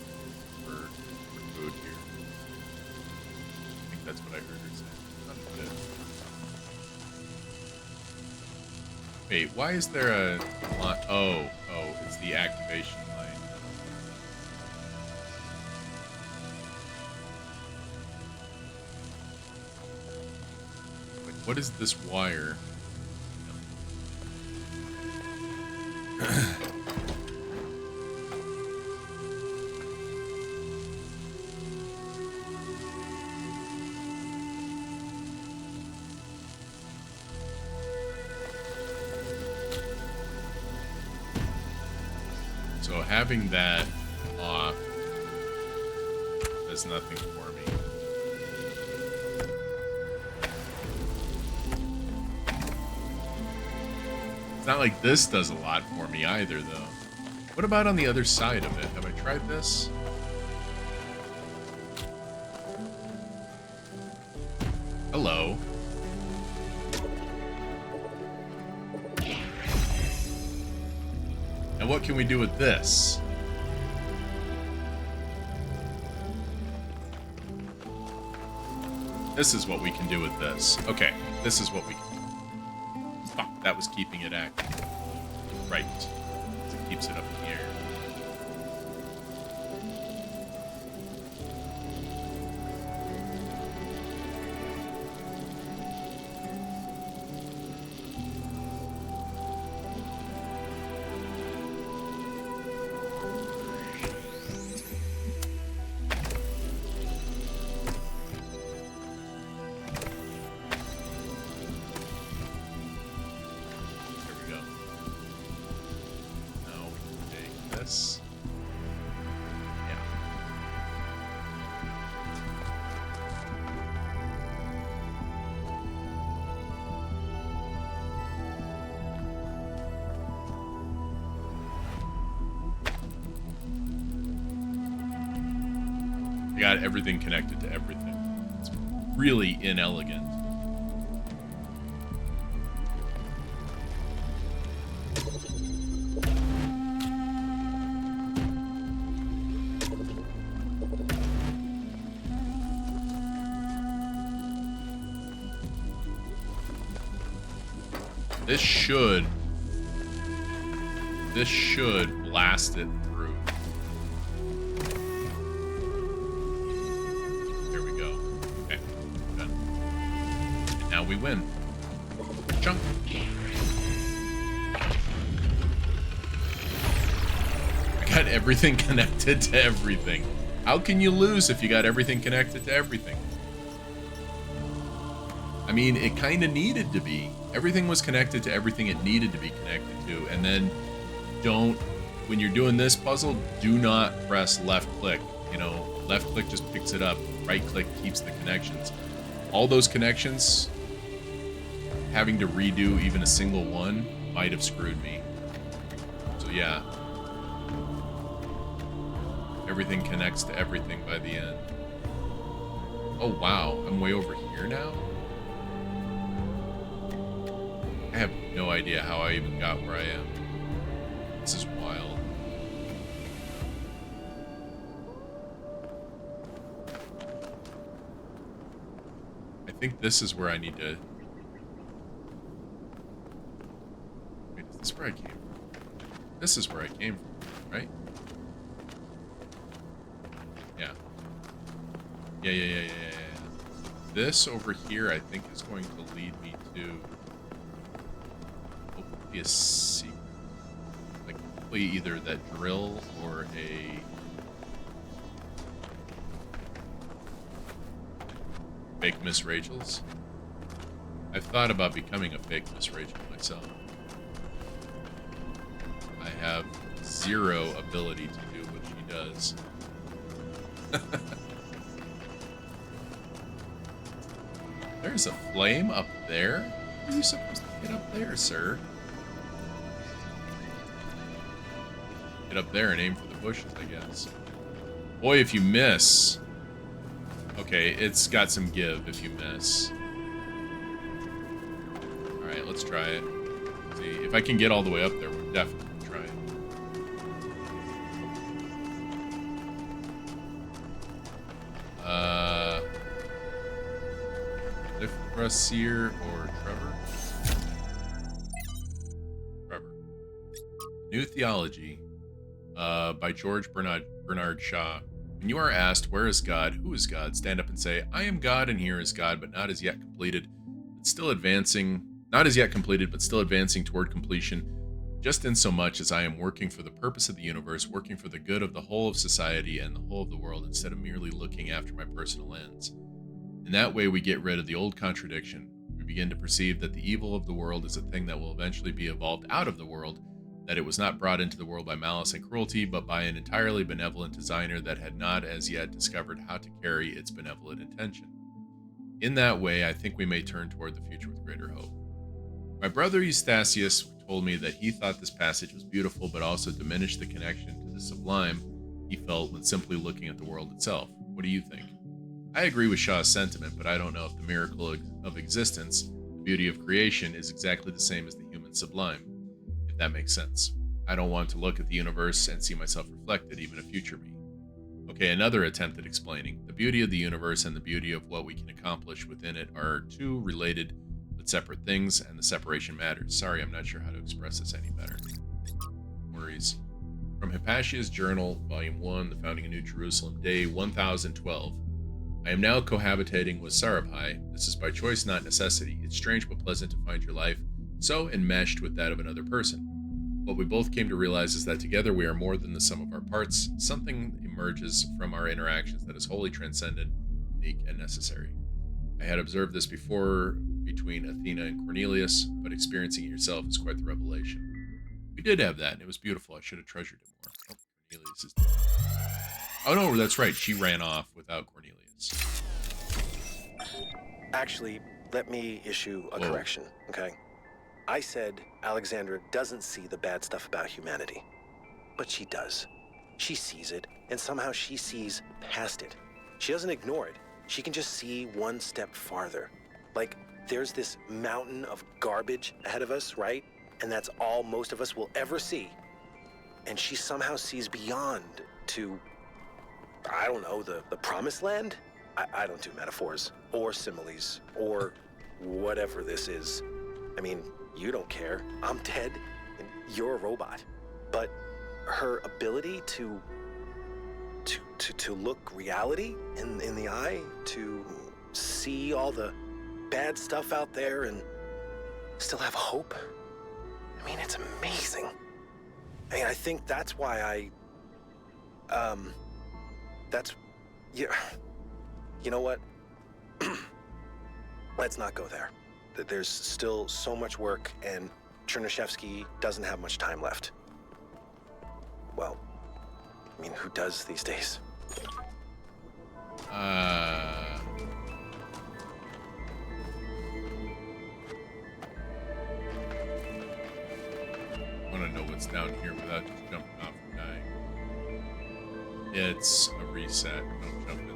for food here. I think that's what I heard her say. Not good. Wait, why is there a line? Oh, it's the activation line. Wait, what is this wire? So having that off does nothing for me. It's not like this does a lot for me either, though. What about on the other side of it? Have I tried this? Hello. what can we do with this? This is what we can do with this. Okay, this is what we can do. Fuck, that was keeping it active. Right. It keeps it up in the air. Got everything connected to everything. It's really inelegant. This should blast it through. We win. Chunk. I got everything connected to everything. How can you lose if you got everything connected to everything? I mean, it kind of needed to be. Everything was connected to everything it needed to be connected to. And then when you're doing this puzzle, do not press left click. You know, left click just picks it up. Right click keeps the connections. All those connections, having to redo even a single one might have screwed me. So yeah. Everything connects to everything by the end. Oh wow, I'm way over here now? I have no idea how I even got where I am. This is wild. I think this is where I need to... This is where I came from. This is where I came from, right? Yeah. Yeah. This over here, I think, is going to lead me to hopefully a secret. Like, hopefully either that drill or a... fake Miss Rachel's. I've thought about becoming a fake Miss Rachel myself. I have zero ability to do what she does. There's a flame up there? How are you supposed to get up there, sir? Get up there and aim for the bushes, I guess. Boy, if you miss... Okay, it's got some give if you miss. Alright, let's try it. See, if I can get all the way up there, we're definitely gonna try it. Liftbrasier or Trevor? Trevor. New Theology by George Bernard Shaw. When you are asked, where is God, who is God, stand up and say, I am God and here is God, but not as yet completed, but still advancing, not as yet completed, but still advancing toward completion, just in so much as I am working for the purpose of the universe, working for the good of the whole of society and the whole of the world, instead of merely looking after my personal ends. In that way, we get rid of the old contradiction. We begin to perceive that the evil of the world is a thing that will eventually be evolved out of the world, that it was not brought into the world by malice and cruelty, but by an entirely benevolent designer that had not as yet discovered how to carry its benevolent intention. In that way, I think we may turn toward the future with greater hope. My brother Eustathius told me that he thought this passage was beautiful, but also diminished the connection to the sublime he felt when simply looking at the world itself. What do you think? I agree with Shaw's sentiment, but I don't know if the miracle of existence, the beauty of creation, is exactly the same as the human sublime. That makes sense. I don't want to look at the universe and see myself reflected, even a future me. Okay, another attempt at explaining. The beauty of the universe and the beauty of what we can accomplish within it are two related but separate things, and the separation matters. Sorry, I'm not sure how to express this any better. Worries. From Hypatia's Journal, Volume 1, The Founding of New Jerusalem, Day 1012. I am now cohabitating with Sarabhai. This is by choice, not necessity. It's strange but pleasant to find your life so enmeshed with that of another person. What we both came to realize is that together we are more than the sum of our parts. Something emerges from our interactions that is wholly transcendent, unique, and necessary. I had observed this before between Athena and Cornelius, but experiencing it yourself is quite the revelation. We did have that, and it was beautiful. I should have treasured it more. Oh, Cornelius is dead. Oh no, that's right. She ran off without Cornelius. Actually, let me issue a correction, okay? I said Alexandra doesn't see the bad stuff about humanity. But she does. She sees it, and somehow she sees past it. She doesn't ignore it. She can just see one step farther. Like, there's this mountain of garbage ahead of us, right? And that's all most of us will ever see. And she somehow sees beyond to, I don't know, the promised land? I don't do metaphors, or similes, or whatever this is. I mean, you don't care. I'm dead, and you're a robot. But her ability to look reality in the eye, to see all the bad stuff out there and still have hope. I mean, it's amazing. I mean, I think that's why you know what? Let's not go there. There's still so much work, and Chernyshevsky doesn't have much time left. Well, I mean, who does these days? I want to know what's down here without just jumping off and dying. It's a reset. Don't jump in.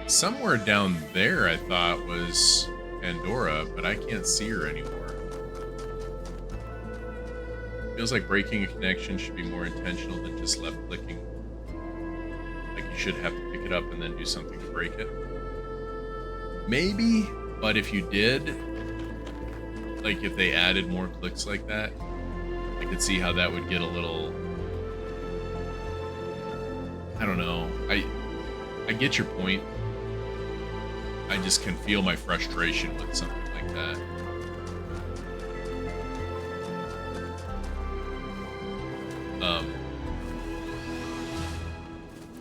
Somewhere down there I thought was Pandora, but I can't see her anymore. Feels like breaking a connection should be more intentional than just left clicking. Like you should have to pick it up and then do something to break it. Maybe, but if you did, like if they added more clicks like that, I could see how that would get a little, I don't know. I get your point. I just can feel my frustration with something like that.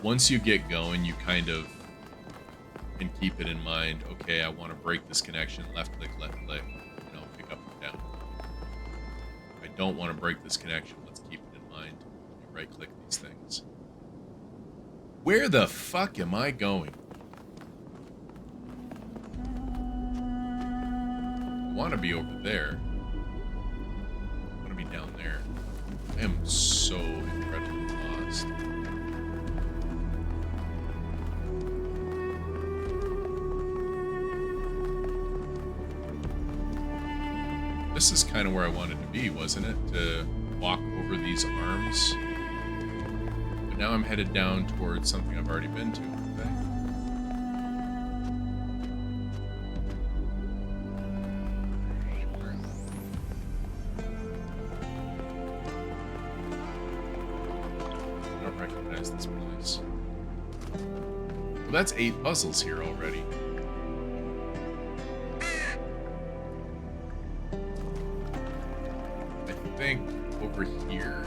Once you get going, you kind of can keep it in mind. Okay, I want to break this connection. Left click, you know, pick up and down. If I don't want to break this connection, let's keep it in mind. Right click these things. Where the fuck am I going? I want to be over there. I want to be down there. I am so incredibly lost. This is kind of where I wanted to be, wasn't it? To walk over these arms. But now I'm headed down towards something I've already been to. Okay? I don't recognize this place. Well, that's 8 puzzles here already. I think over here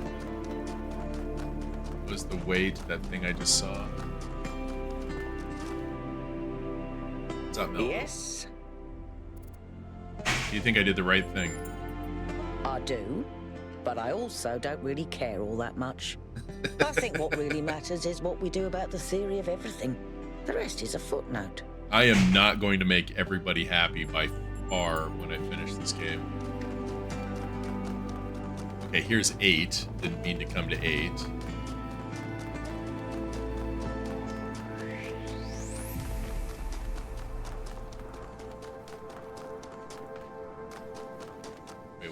was the way to that thing I just saw. What's up, Mel? Yes? Do you think I did the right thing? I do, but I also don't really care all that much. I think what really matters is what we do about the theory of everything. The rest is a footnote. I am not going to make everybody happy by far when I finish this game. Okay, here's 8. Didn't mean to come to 8.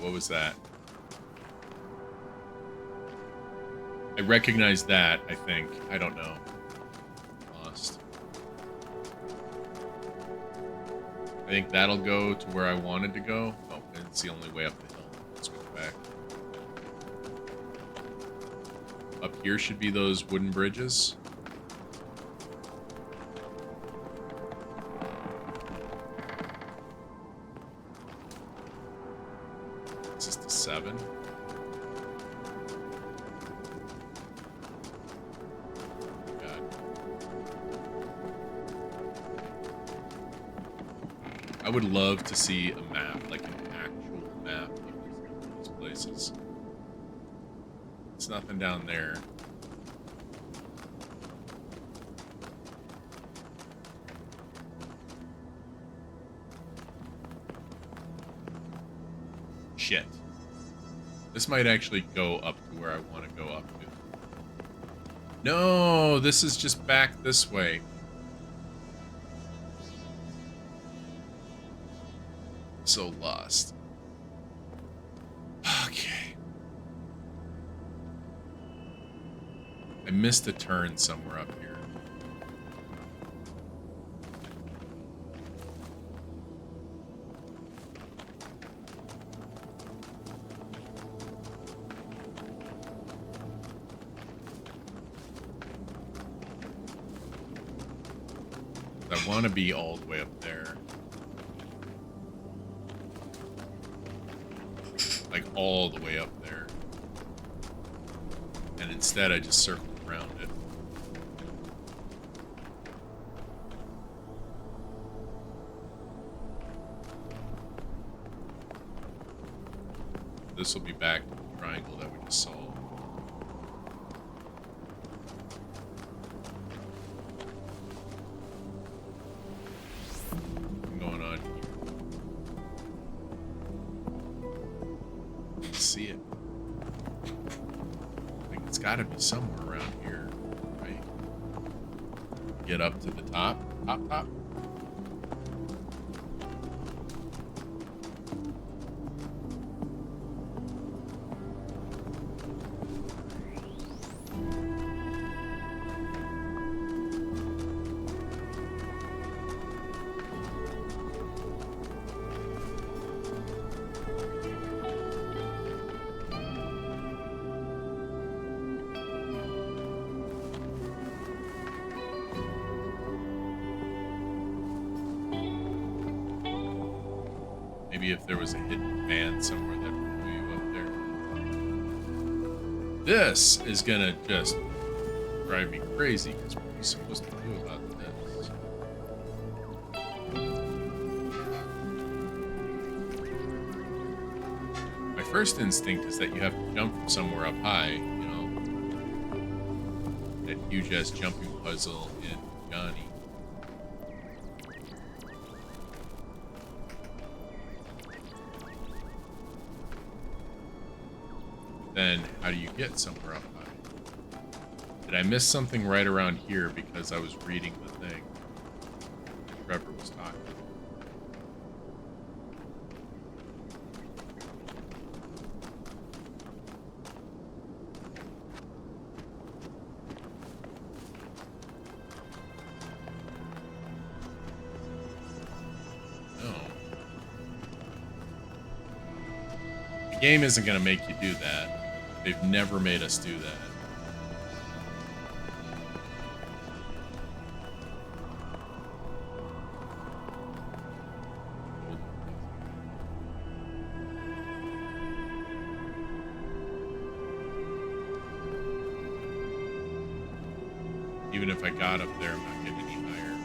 what was that? I recognize that, I think. I don't know. Lost. I think that'll go to where I wanted to go. Oh, it's the only way up the hill. Let's go back. Up here should be those wooden bridges. This is the 7. I would love to see a map, like an actual map of these places. There's nothing down there. Shit. This might actually go up to where I want to go up to. No, this is just back this way. So lost. Okay. I missed a turn somewhere up here. I want to be all the way up there. Like all the way up there. And instead I just circled around it. This will be back to the triangle that we just saw. What's going on here? See it. I think it's got to be somewhere around here, right? Get up to the top. Top. Maybe if there was a hidden fan somewhere that would pull you up there. This is gonna just drive me crazy, because what are we supposed to do about this? My first instinct is that you have to jump from somewhere up high, you know. That huge-ass jumping puzzle in Johnny. Then how do you get somewhere up high? Did I miss something right around here because I was reading the thing Trevor was talking about? No. The game isn't going to make you do that. They've never made us do that. Even if I got up there, I'm not getting any higher.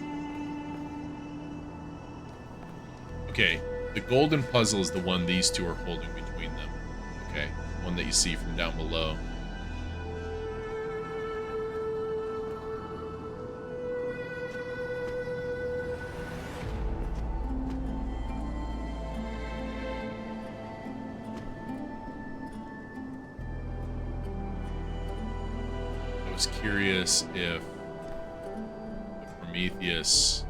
Okay, the golden puzzle is the one these two are holding between them. Okay, one that you see from down below. I was curious if the Prometheus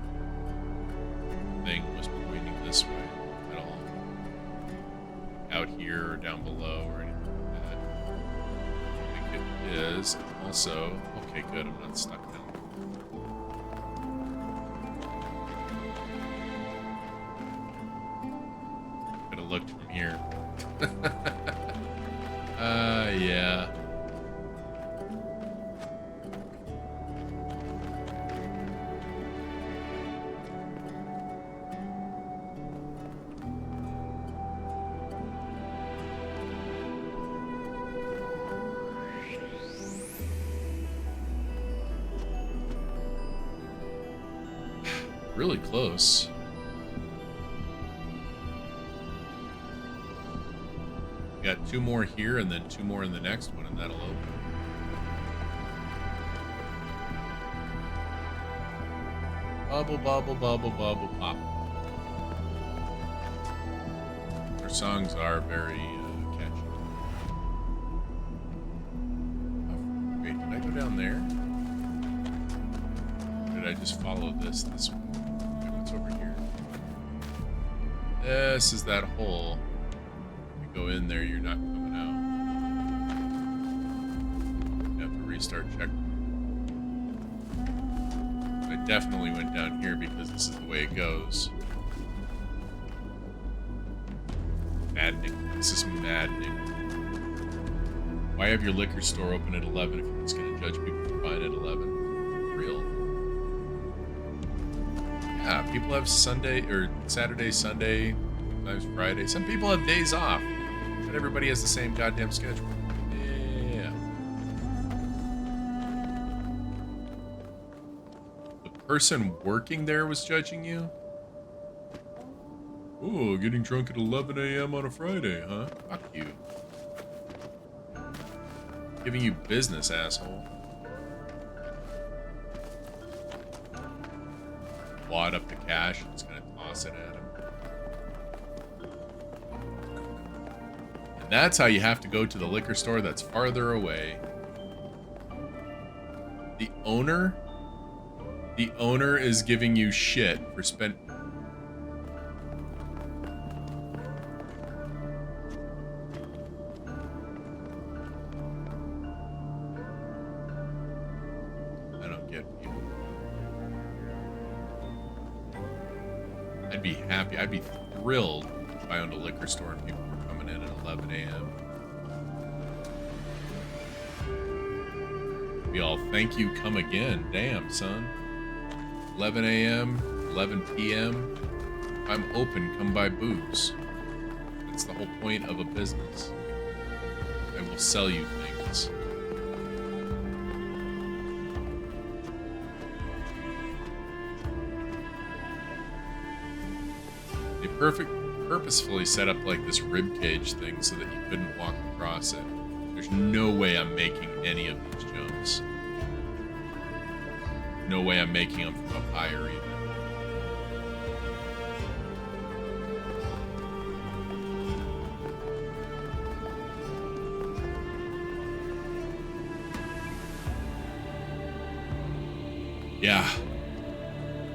thing was pointing this way at all. Out here. here or down below or anything like that. I think it is. Also, okay, good. I'm not stuck now. Could have looked from here. Yeah. Really close. Got 2 more here and then 2 more in the next one, and that'll open. Bubble, bubble, bubble, bubble, pop. Their songs are very catchy. Oh, wait, did I go down there? Or did I just follow this way? Okay, what's over here? This is that hole. If you go in there, you're not coming out. You have to restart checkpoint. I definitely went down here because this is the way it goes. Maddening. This is maddening. Why have your liquor store open at 11 if you're just going to judge people for buying at 11? Real. Yeah, people have Sunday or Saturday, Sunday, sometimes Friday. Some people have days off. Not everybody has the same goddamn schedule. Yeah. The person working there was judging you? Oh, getting drunk at 11 a.m. on a Friday, huh? Fuck you. Giving you business, asshole. Wad up the cash and it's gonna toss it at him. And that's how you have to go to the liquor store that's farther away. The owner is giving you shit for I don't get people. I'd be happy. I'd be thrilled if I owned a liquor store and people were coming in at 11 a.m. Be all, thank you, come again. Damn, son. 11 a.m., 11 p.m. If I'm open, come buy booze. That's the whole point of a business. I will sell you things. They purposefully set up like this rib cage thing so that you couldn't walk across it. There's no way I'm making any of these jumps. No way I'm making them from up higher either. Yeah.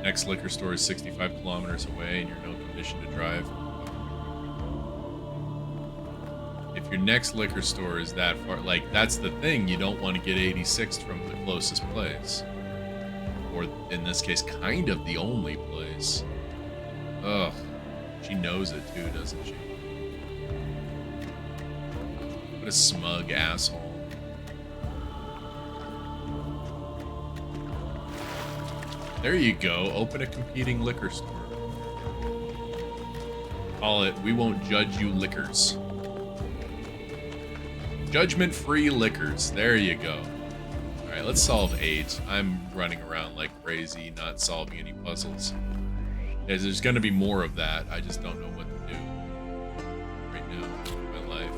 Next liquor store is 65 kilometers away and you're in no condition to drive. If your next liquor store is that far, like, that's the thing. You don't want to get 86th from the closest place. Or, in this case, kind of the only place. Ugh. She knows it, too, doesn't she? What a smug asshole. There you go. Open a competing liquor store. Call it, we won't judge you liquors. Judgment-free liquors. There you go. Alright, let's solve 8. I'm running around like crazy, not solving any puzzles. Yeah, there's gonna be more of that. I just don't know what to do right now in my life.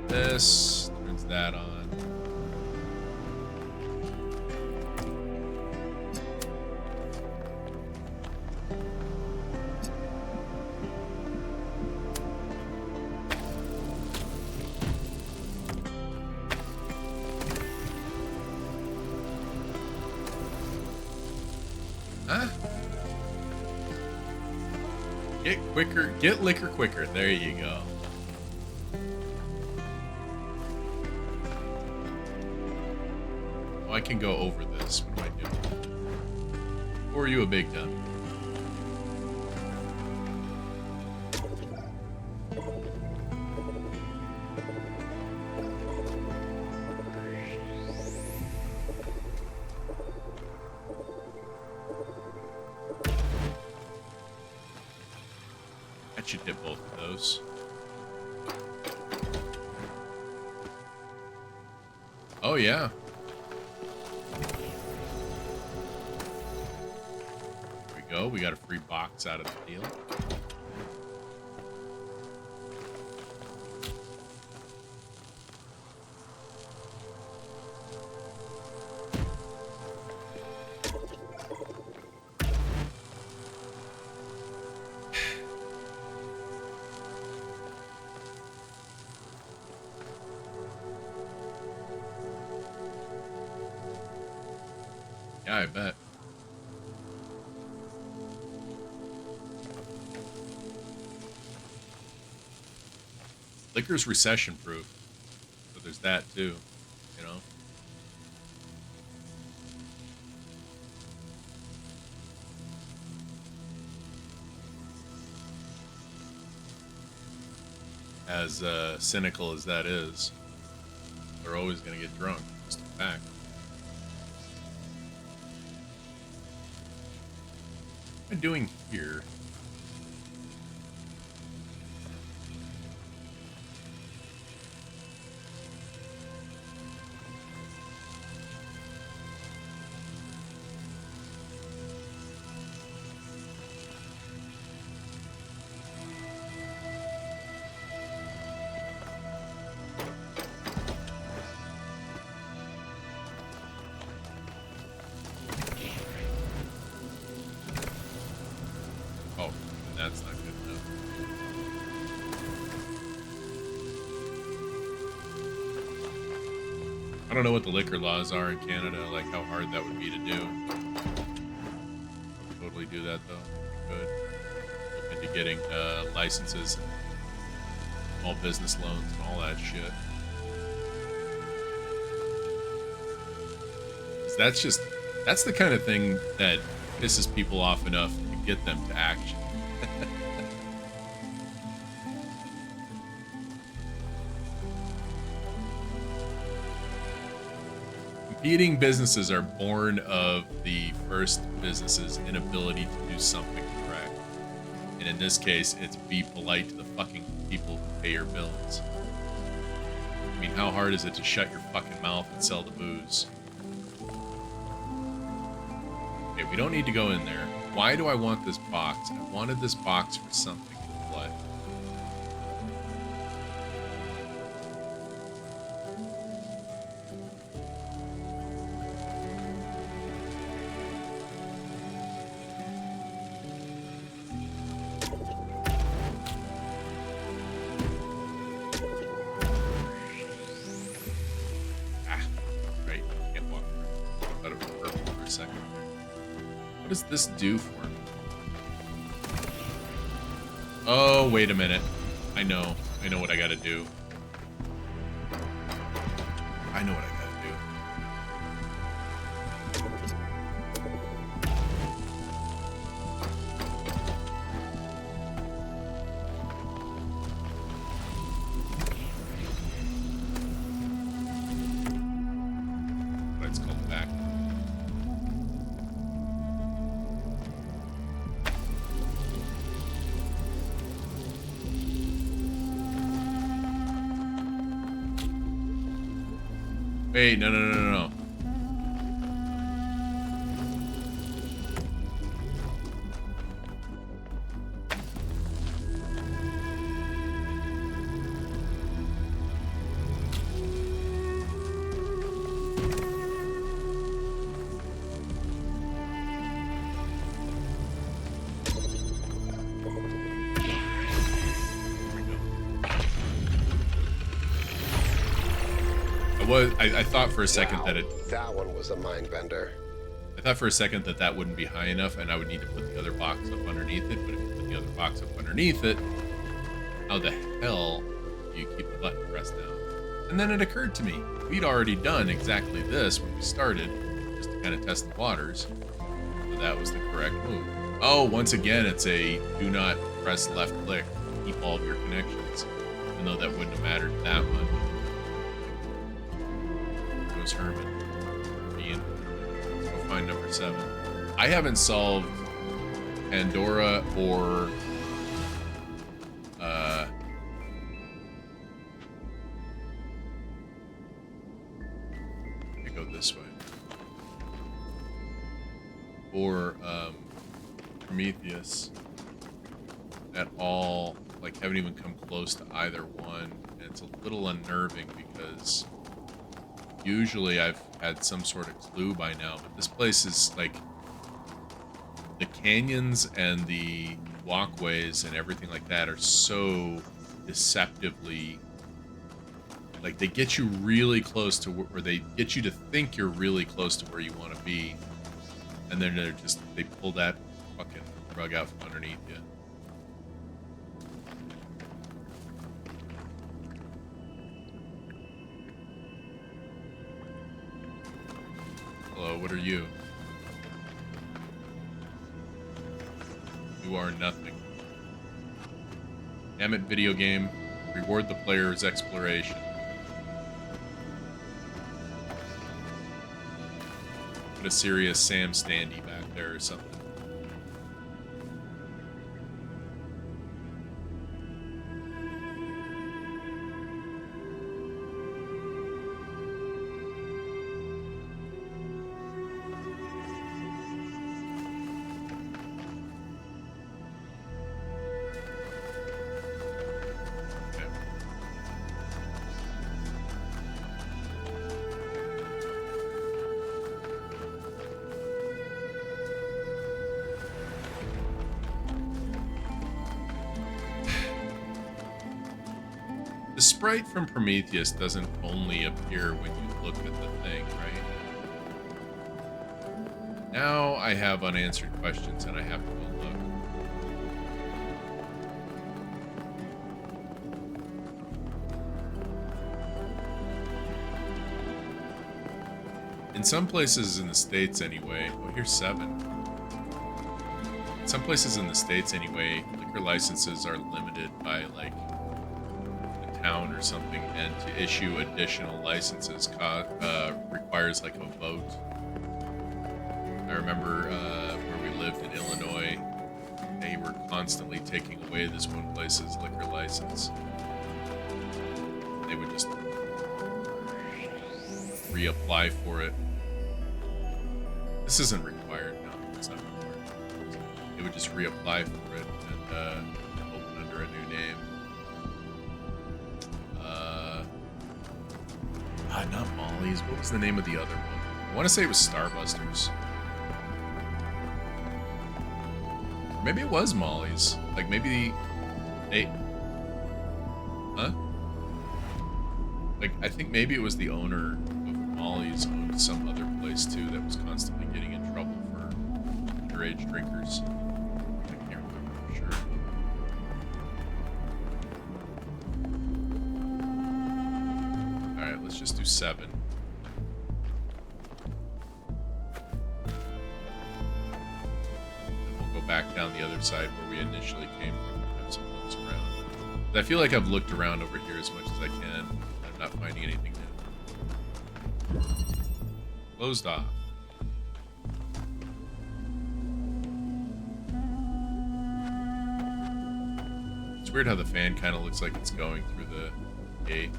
This turns that on. Get liquor quicker. There you go. Oh, I can go over this. What do I do? Or are you a big dummy? I should dip both of those. Oh, yeah. There we go. We got a free box out of the deal. Yeah, I bet. Liquor's recession proof. So there's that too, you know? As cynical as that is, they're always going to get drunk. Just a fact. What am I doing here? Oh, that's not good enough. I don't know what the liquor laws are in Canada, like how hard that would be to do. Totally do that though. Good. Look into getting licenses, small business loans, and all that shit. 'Cause that's the kind of thing that pisses people off enough to get them to action. Competing businesses are born of the first business's inability to do something correct. And in this case, it's be polite to the fucking people who pay your bills. I mean, how hard is it to shut your fucking mouth and sell the booze? Okay, we don't need to go in there. Why do I want this box? I wanted this box for something. What? Right, can't walk through. I thought it was purple for a second. What does this do for me? Oh, wait a minute. I know what I gotta do. I know what I gotta do. Let's go back. Wait, no. I thought for a second that that one was a mind bender. I thought for a second that wouldn't be high enough and I would need to put the other box up underneath it, but if you put the other box up underneath it, how the hell do you keep the button pressed down? And then it occurred to me, we'd already done exactly this when we started, just to kind of test the waters. So that was the correct move. Oh, once again, it's a do not press left click to keep all of your connections, even though that wouldn't have mattered that much. There goes Herman. Ian. Let's go find number 7. I haven't solved Pandora or go this way. Or Prometheus at all. Like, haven't even come close to either one. And it's a little unnerving because usually I've had some sort of clue by now, but this place is like the canyons and the walkways and everything like that are so deceptively, like, they get you really close to where they get you to think you're really close to where you want to be, and then they pull that fucking rug out from underneath you. Hello, what are you? You are nothing. Damn it, video game. Reward the player's exploration. Put a serious Sam Standy back there or something. The sprite from Prometheus doesn't only appear when you look at the thing, right? Now I have unanswered questions and I have to go look. In some places in the States anyway, oh, here's 7. In some places in the States anyway, liquor licenses are limited by, like, town or something, and to issue additional licenses requires like a vote. I remember where we lived in Illinois, they were constantly taking away this one place's liquor license. They would just reapply for it. This isn't required, no, it's not required. They would just reapply for it and open under a new name. Not Molly's. What was the name of the other one? I want to say it was Starbusters. Or maybe it was Molly's. Like, maybe they... Huh? Like, I think maybe it was the owner of Molly's owned some other place, too, that was constantly getting in trouble for underage drinkers. I can't remember for sure. Alright, let's just do 7. And we'll go back down the other side where we initially came from and have some looks around. I feel like I've looked around over here as much as I can. I'm not finding anything new. Closed off. It's weird how the fan kind of looks like it's going through the gate.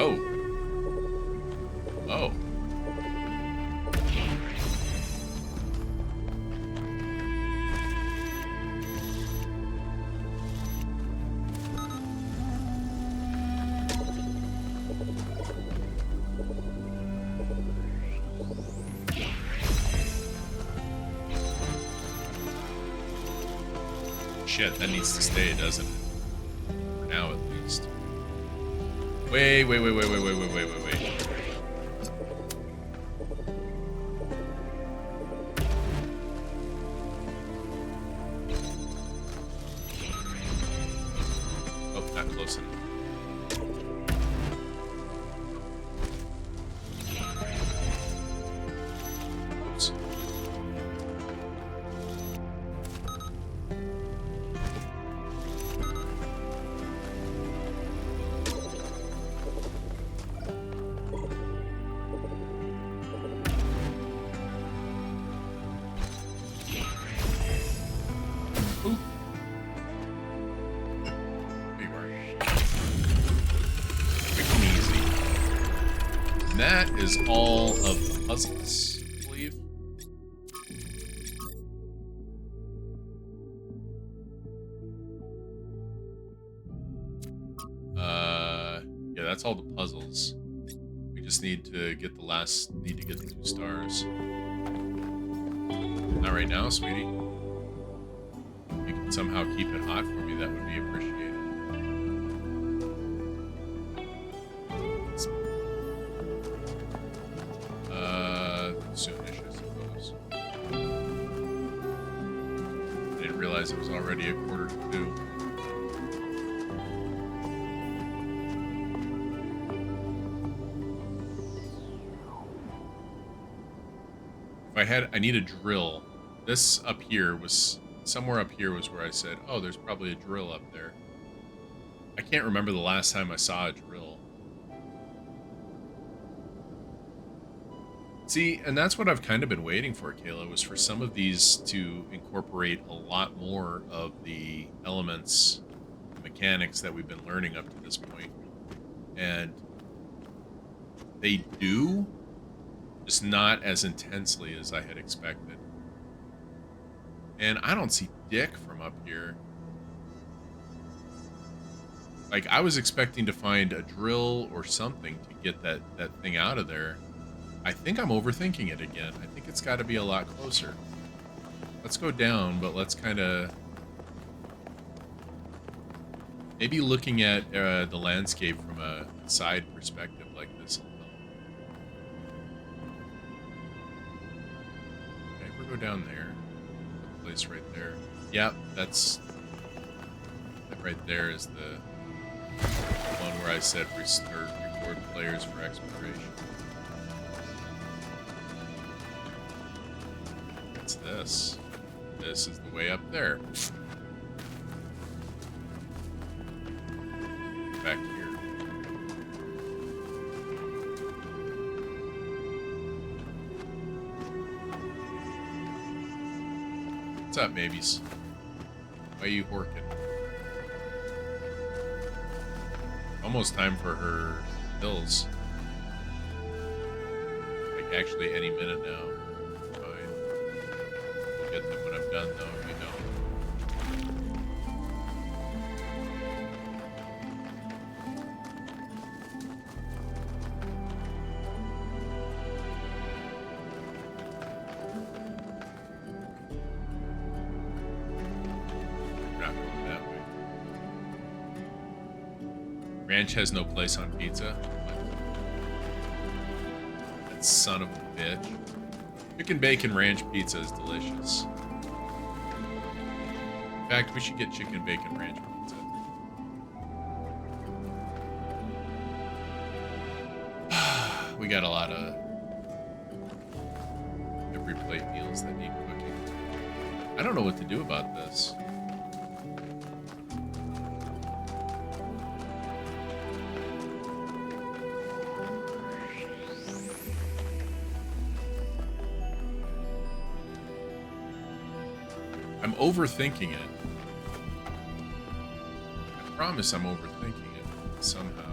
Oh. Oh. Shit, that needs to stay, doesn't it? For now, at least. Wait. close enough. Oops. That is all of the puzzles, I believe. Yeah, that's all the puzzles. We just need to get the 2 stars. Not right now, sweetie. If you can somehow keep it hot for me, that would be appreciated. Soonish, I suppose. I didn't realize it was already a 1:45. I need a drill. This up here was, somewhere up here was where I said, oh, there's probably a drill up there. I can't remember the last time I saw a drill. See, and that's what I've kind of been waiting for, Kayla, was for some of these to incorporate a lot more of the elements, mechanics that we've been learning up to this point. And they do, just not as intensely as I had expected. And I don't see dick from up here. Like, I was expecting to find a drill or something to get that thing out of there. I think I'm overthinking it again. I think it's got to be a lot closer. Let's go down, but let's kind of... maybe looking at the landscape from a side perspective like this will help. Okay, we'll go down there. The place right there. Yep, that's... that right there is the one where I said record players for exploration. This. This is the way up there. Back here. What's up, babies? Why are you horking? Almost time for her pills. Like, actually, any minute now. Get them when I'm done, though, if you don't. We're not going that way. Ranch has no place on pizza. That son of a bitch. Chicken bacon ranch pizza is delicious. In fact, we should get chicken bacon ranch pizza. We got a lot of every plate meals that need cooking. I don't know what to do about this. I'm overthinking it. I promise I'm overthinking it somehow.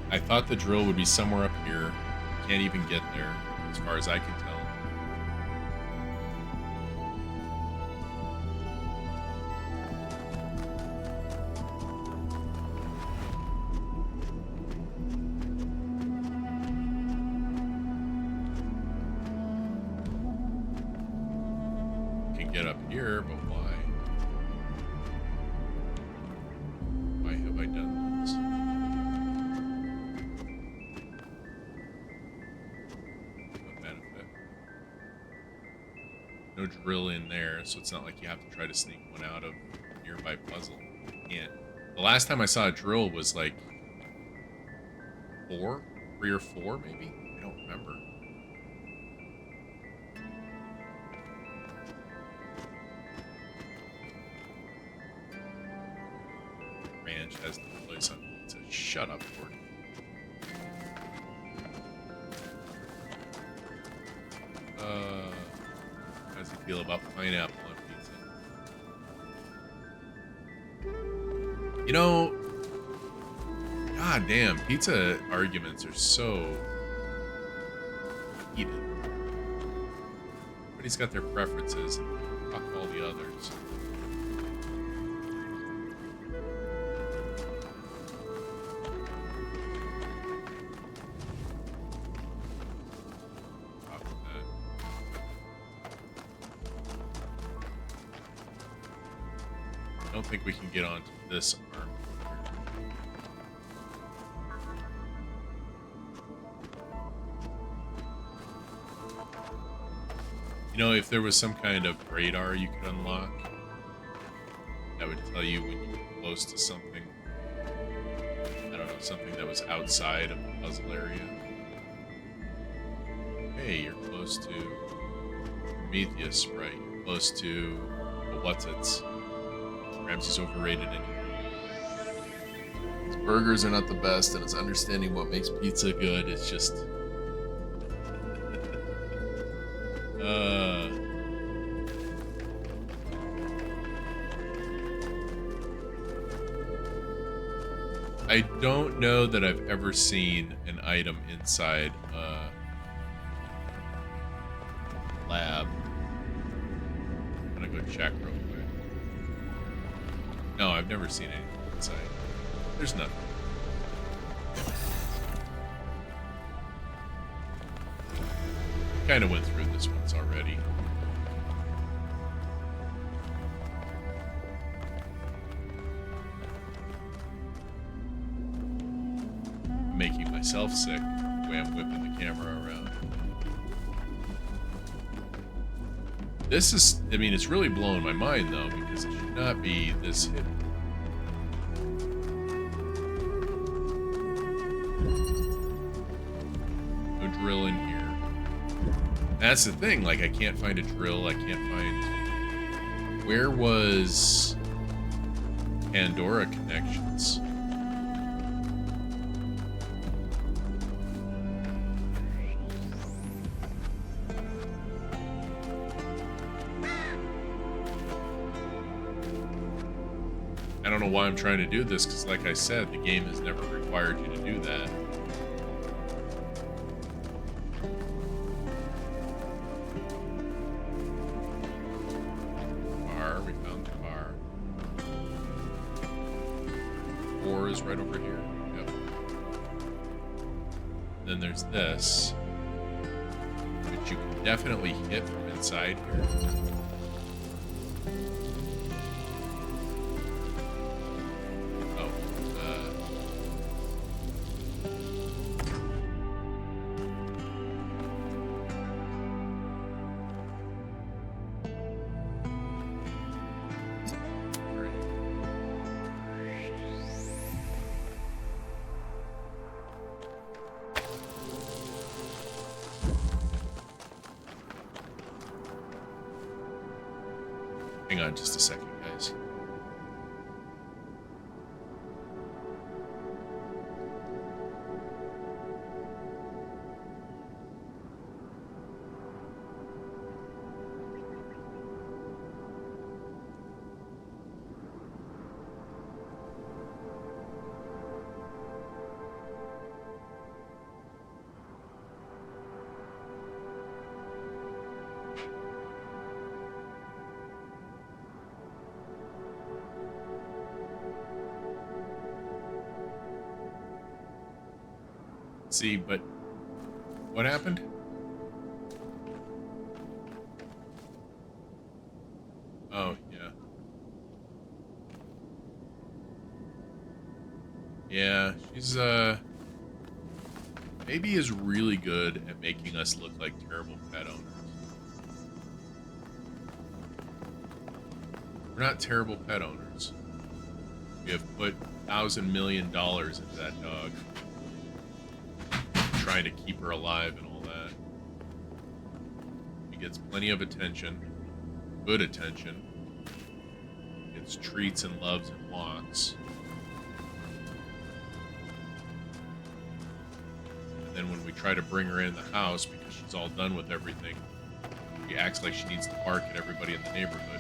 I thought the drill would be somewhere up here. Can't even get there, as far as I can tell. Get up here, but why? Why have I done this? No benefit. No drill in there, so it's not like you have to try to sneak one out of a nearby puzzle. You can't. The last time I saw a drill was like 3 or 4 maybe? I don't remember. Ranch has the place on pizza. Shut up, Gordon. How does he feel about pineapple on pizza? You know, god damn, pizza arguments are so heated. Everybody's got their preferences and fuck all the others. I don't think we can get onto this arm. You know, if there was some kind of radar you could unlock that would tell you when you were close to something, I don't know, something that was outside of the puzzle area. Hey, you're close to Prometheus, right? You're close to what's-its. Ramsey's overrated anyway. His burgers are not the best, and his understanding what makes pizza good is just... I don't know that I've ever seen an item inside a lab. I'm gonna go check real quick. No, I've never seen anything inside. There's nothing. Kind of went through this once already. Making myself sick the way I'm whipping the camera around. This is, I mean, it's really blowing my mind though, because it should not be this hidden. No drill in here. That's the thing, like I can't find a drill, I can't find... Where was Pandora connections? I don't know why I'm trying to do this, because like I said, the game has never required you to do that. Car, we found the car. 4 is right over here. Yep. Then there's this, which you can definitely hit from inside here. Hang on just a second, guys. See, but what happened? Oh, yeah. Yeah, she's, maybe is really good at making us look like terrible pet owners. We're not terrible pet owners. We have put $1,000 million into that dog. Trying to keep her alive and all that. She gets plenty of attention. Good attention. Gets treats and loves and walks. And then when we try to bring her in the house because she's all done with everything, she acts like she needs to bark at everybody in the neighborhood.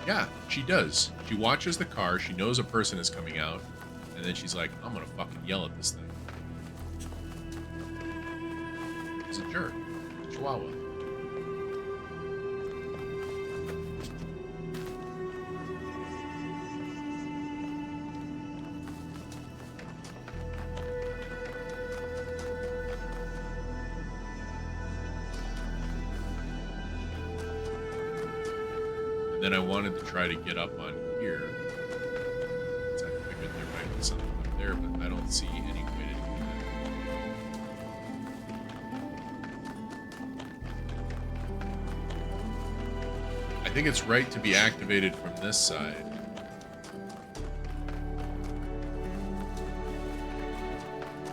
Yeah, she does. She watches the car, she knows a person is coming out, and then she's like, I'm gonna fucking yell at this thing. She's a jerk. Chihuahua. And then I wanted to try to get up on here. So I figured there might be something up there, but I don't see any way to do that. I think it's right to be activated from this side.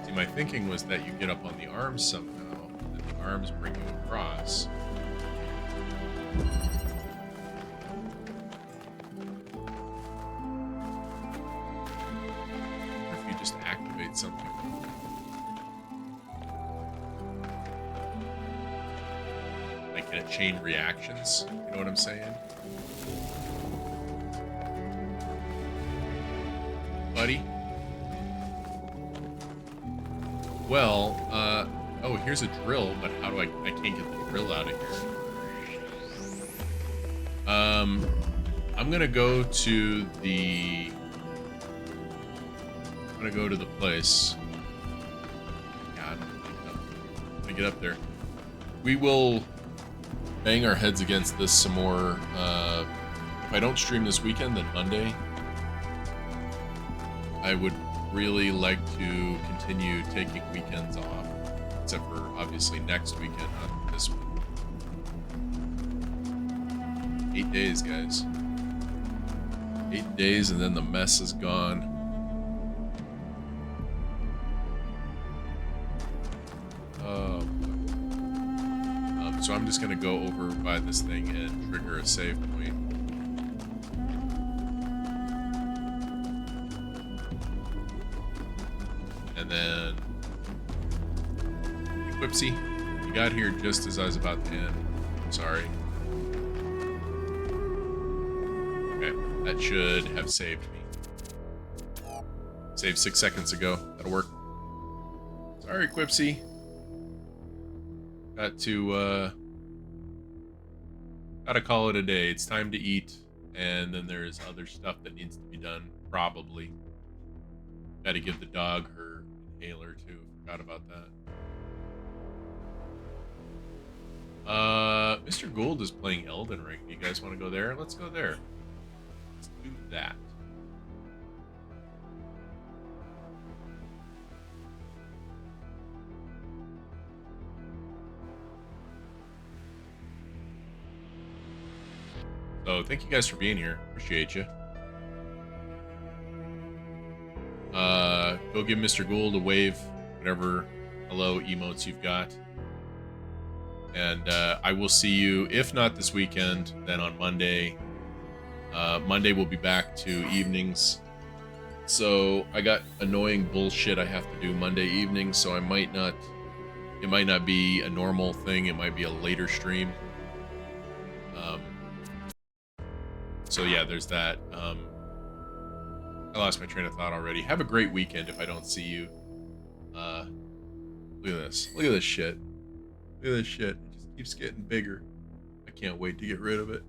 See, my thinking was that you get up on the arms somehow, and the arms bring you across. Something. Like in a chain reactions, you know what I'm saying? Buddy? Well, oh, here's a drill, but how do I can't get the drill out of here. I'm gonna go to the place. God, I'm gonna get up there. We will bang our heads against this some more. If I don't stream this weekend, then Monday. I would really like to continue taking weekends off, except for obviously next weekend, not this one. 8 days, guys. 8 days, and then the mess is gone. So I'm just gonna go over by this thing and trigger a save point. And then whoopsie, you got here just as I was about to end. Sorry. Okay, that should have saved me. Saved 6 seconds ago. That'll work. Sorry, Quipsy. Gotta call it a day. It's time to eat, and then there's other stuff that needs to be done, probably. Gotta give the dog her inhaler, too. Forgot about that. Mr. Gould is playing Elden Ring. Do you guys want to go there? Let's go there. Let's do that. So thank you guys for being here. Appreciate you. Go give Mr. Gould a wave, whatever hello emotes you've got. And I will see you, if not this weekend, then on Monday. Monday we'll be back to evenings. So I got annoying bullshit I have to do Monday evening, so it might not be a normal thing. It might be a later stream. So yeah, there's that. I lost my train of thought already. Have a great weekend if I don't see you. Look at this. Look at this shit. Look at this shit. It just keeps getting bigger. I can't wait to get rid of it.